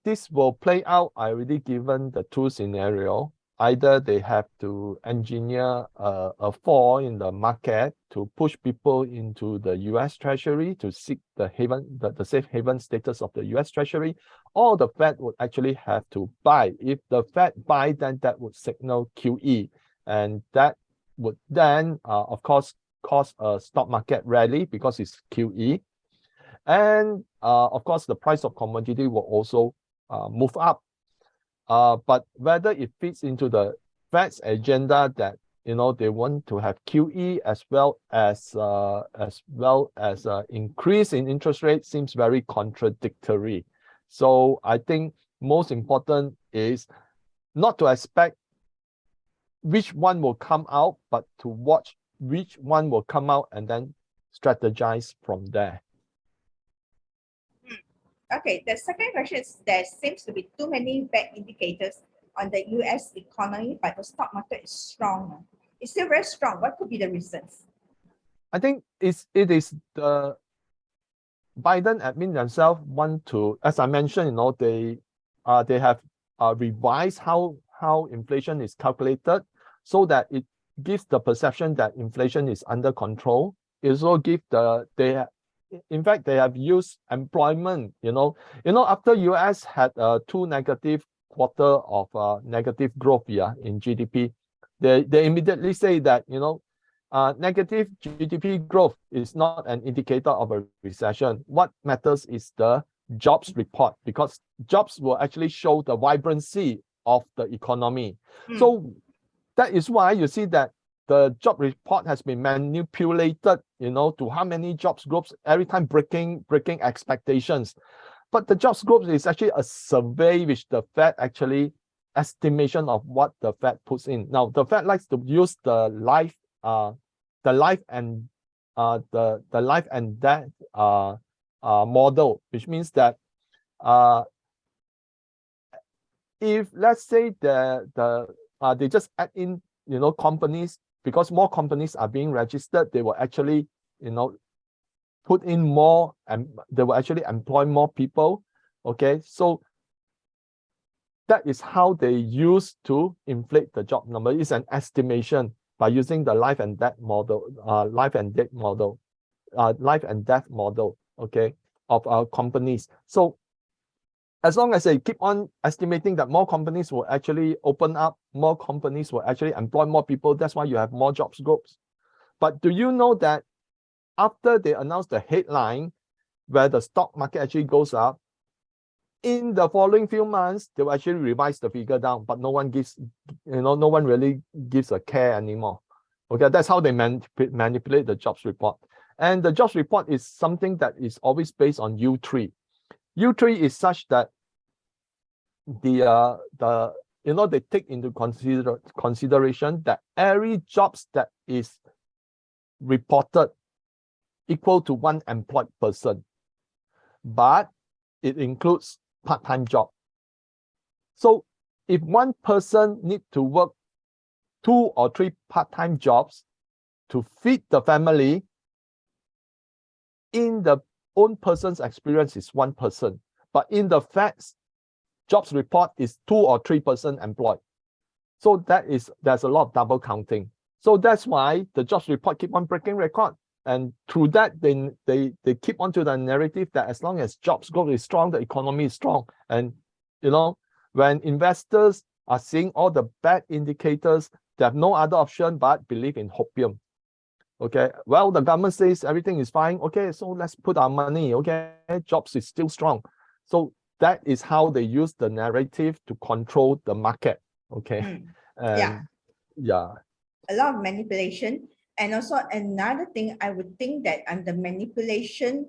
this will play out, I already given the 2 scenarios. Either they have to engineer a fall in the market to push people into the US Treasury to seek the safe haven status of the US Treasury, or the Fed would actually have to buy. If the Fed buy, then that would signal QE, and that would then, of course, cause a stock market rally because it's QE. And of course, the price of commodity will also move up. But whether it fits into the Fed's agenda that they want to have QE as well as increase in interest rate seems very contradictory. So I think most important is not to expect which one will come out, but to watch which one will come out and then strategize from there. Okay, the second question is there seems to be too many bad indicators on the US economy, but the stock market is strong. It's still very strong. What could be the reasons? I think it is the Biden admin themselves want to, as I mentioned, they have revised how inflation is calculated so that it gives the perception that inflation is under control. It also gives in fact, they have used employment, after US had 2 negative quarter of negative growth in GDP, they immediately say that, negative GDP growth is not an indicator of a recession. What matters is the jobs report, because jobs will actually show the vibrancy of the economy. So that is why you see that the job report has been manipulated, to how many jobs groups, every time breaking expectations. But the jobs groups is actually a survey which the Fed actually estimation of what the Fed puts in. Now the Fed likes to use the life and death model, which means that if let's say they just add in companies, because more companies are being registered, they will actually put in more, and they will actually employ more people. Okay, so that is how they use to inflate the job number. It's an estimation by using the life and death model, okay, of companies. So as long as they keep on estimating that more companies will actually open up, more companies will actually employ more people, that's why you have more jobs groups. But do you know that after they announce the headline where the stock market actually goes up, in the following few months, they will actually revise the figure down, but no one really gives a care anymore. Okay, that's how they manipulate the jobs report. And the jobs report is something that is always based on U3. U3 is such that they take into consideration that every jobs that is reported equal to 1 employed person, but it includes part-time job. So if one person need to work 2 or 3 part-time jobs to feed the family, in the own person's experience is 1 person, but in the Fed's jobs report is 2 or 3 person employed. So there's a lot of double counting. So that's why the jobs report keep on breaking record. And through that, they keep onto the narrative that as long as jobs growth is strong, the economy is strong. And you know, when investors are seeing all the bad indicators, they have no other option but believe in hopium. Okay, well, the government says everything is fine. Okay, so let's put our money. Okay, jobs is still strong. So that is how they use the narrative to control the market. Okay, and yeah, a lot of manipulation. And also another thing, I would think that the manipulation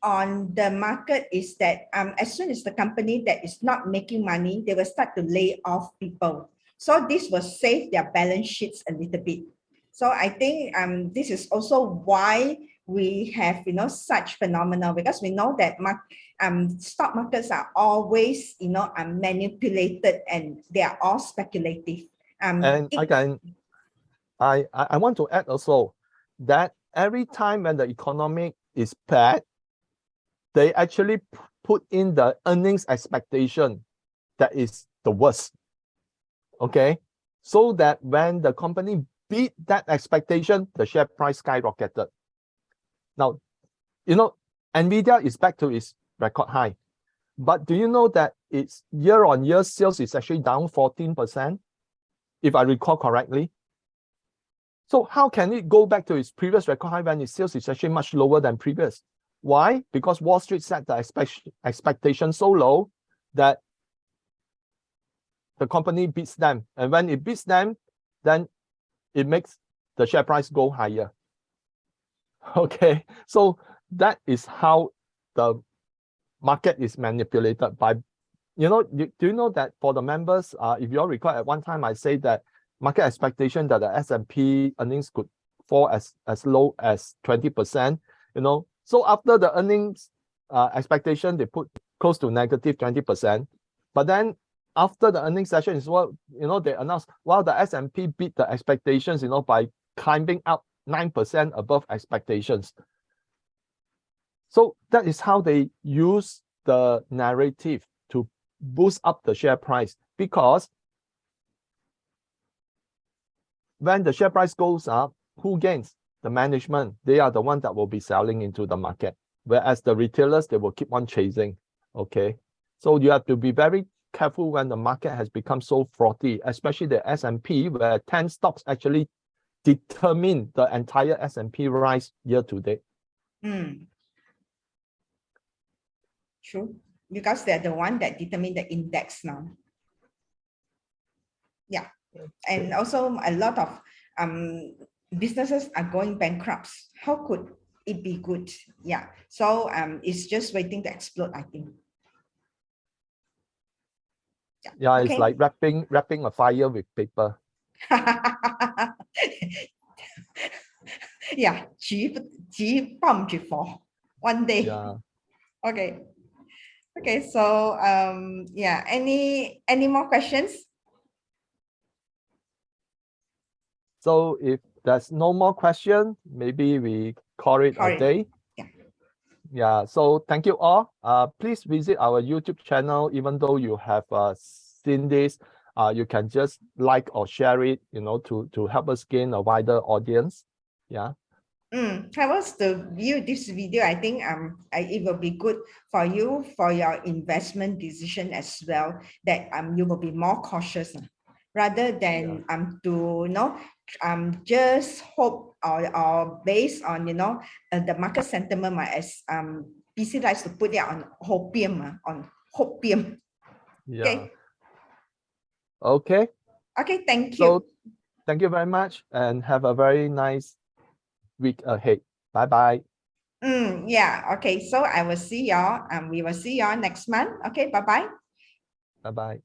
on the market is that as soon as the company that is not making money, they will start to lay off people. So this will save their balance sheets a little bit. So I think this is also why we have such phenomena, because we know that stock markets are always manipulated and they are all speculative. And again, I want to add also that every time when the economy is bad, they actually put in the earnings expectation that is the worst. Okay, so that when the company beat that expectation, the share price skyrocketed. Now, Nvidia is back to its record high, but do you know that its year-on-year sales is actually down 14%, if I recall correctly? So how can it go back to its previous record high when its sales is actually much lower than previous? Why? Because Wall Street set the expectation so low that the company beats them. And when it beats them, then it makes the share price go higher. Okay, so that is how the market is manipulated by, do you know that for the members, if you all recall at one time I say that market expectation that the S&P earnings could fall as low as 20%, so after the earnings expectation, they put close to negative 20%. But then after the earnings session is what, they announced, well, the S&P beat the expectations, by climbing up 9% above expectations. So that is how they use the narrative to boost up the share price, because when the share price goes up, who gains? The management. They are the ones that will be selling into the market, whereas the retailers, they will keep on chasing. Okay, so you have to be very careful when the market has become so frothy, especially the S&P, where 10 stocks actually determine the entire S&P rise year to date. True, because they're the one that determine the index now. Yeah, and also a lot of businesses are going bankrupt. How could it be good? Yeah, so it's just waiting to explode, I think. Yeah, okay. It's like wrapping a fire with paper. Yeah, one day. Yeah. Okay, so yeah, any more questions? So if there's no more question, maybe we call it a day. Yeah, so thank you all. Please visit our YouTube channel. Even though you have seen this, you can just like or share it, to help us gain a wider audience. Yeah. Travels to view this video, I think it will be good for you for your investment decision as well, that you will be more cautious rather than to just hope or based on the market sentiment, as BC likes to put it on hopium. Yeah. Okay. Okay, thank you. So thank you very much and have a very nice week ahead. Bye-bye. Yeah, okay, so I will see y'all, we will see y'all next month. Okay, bye-bye. Bye-bye.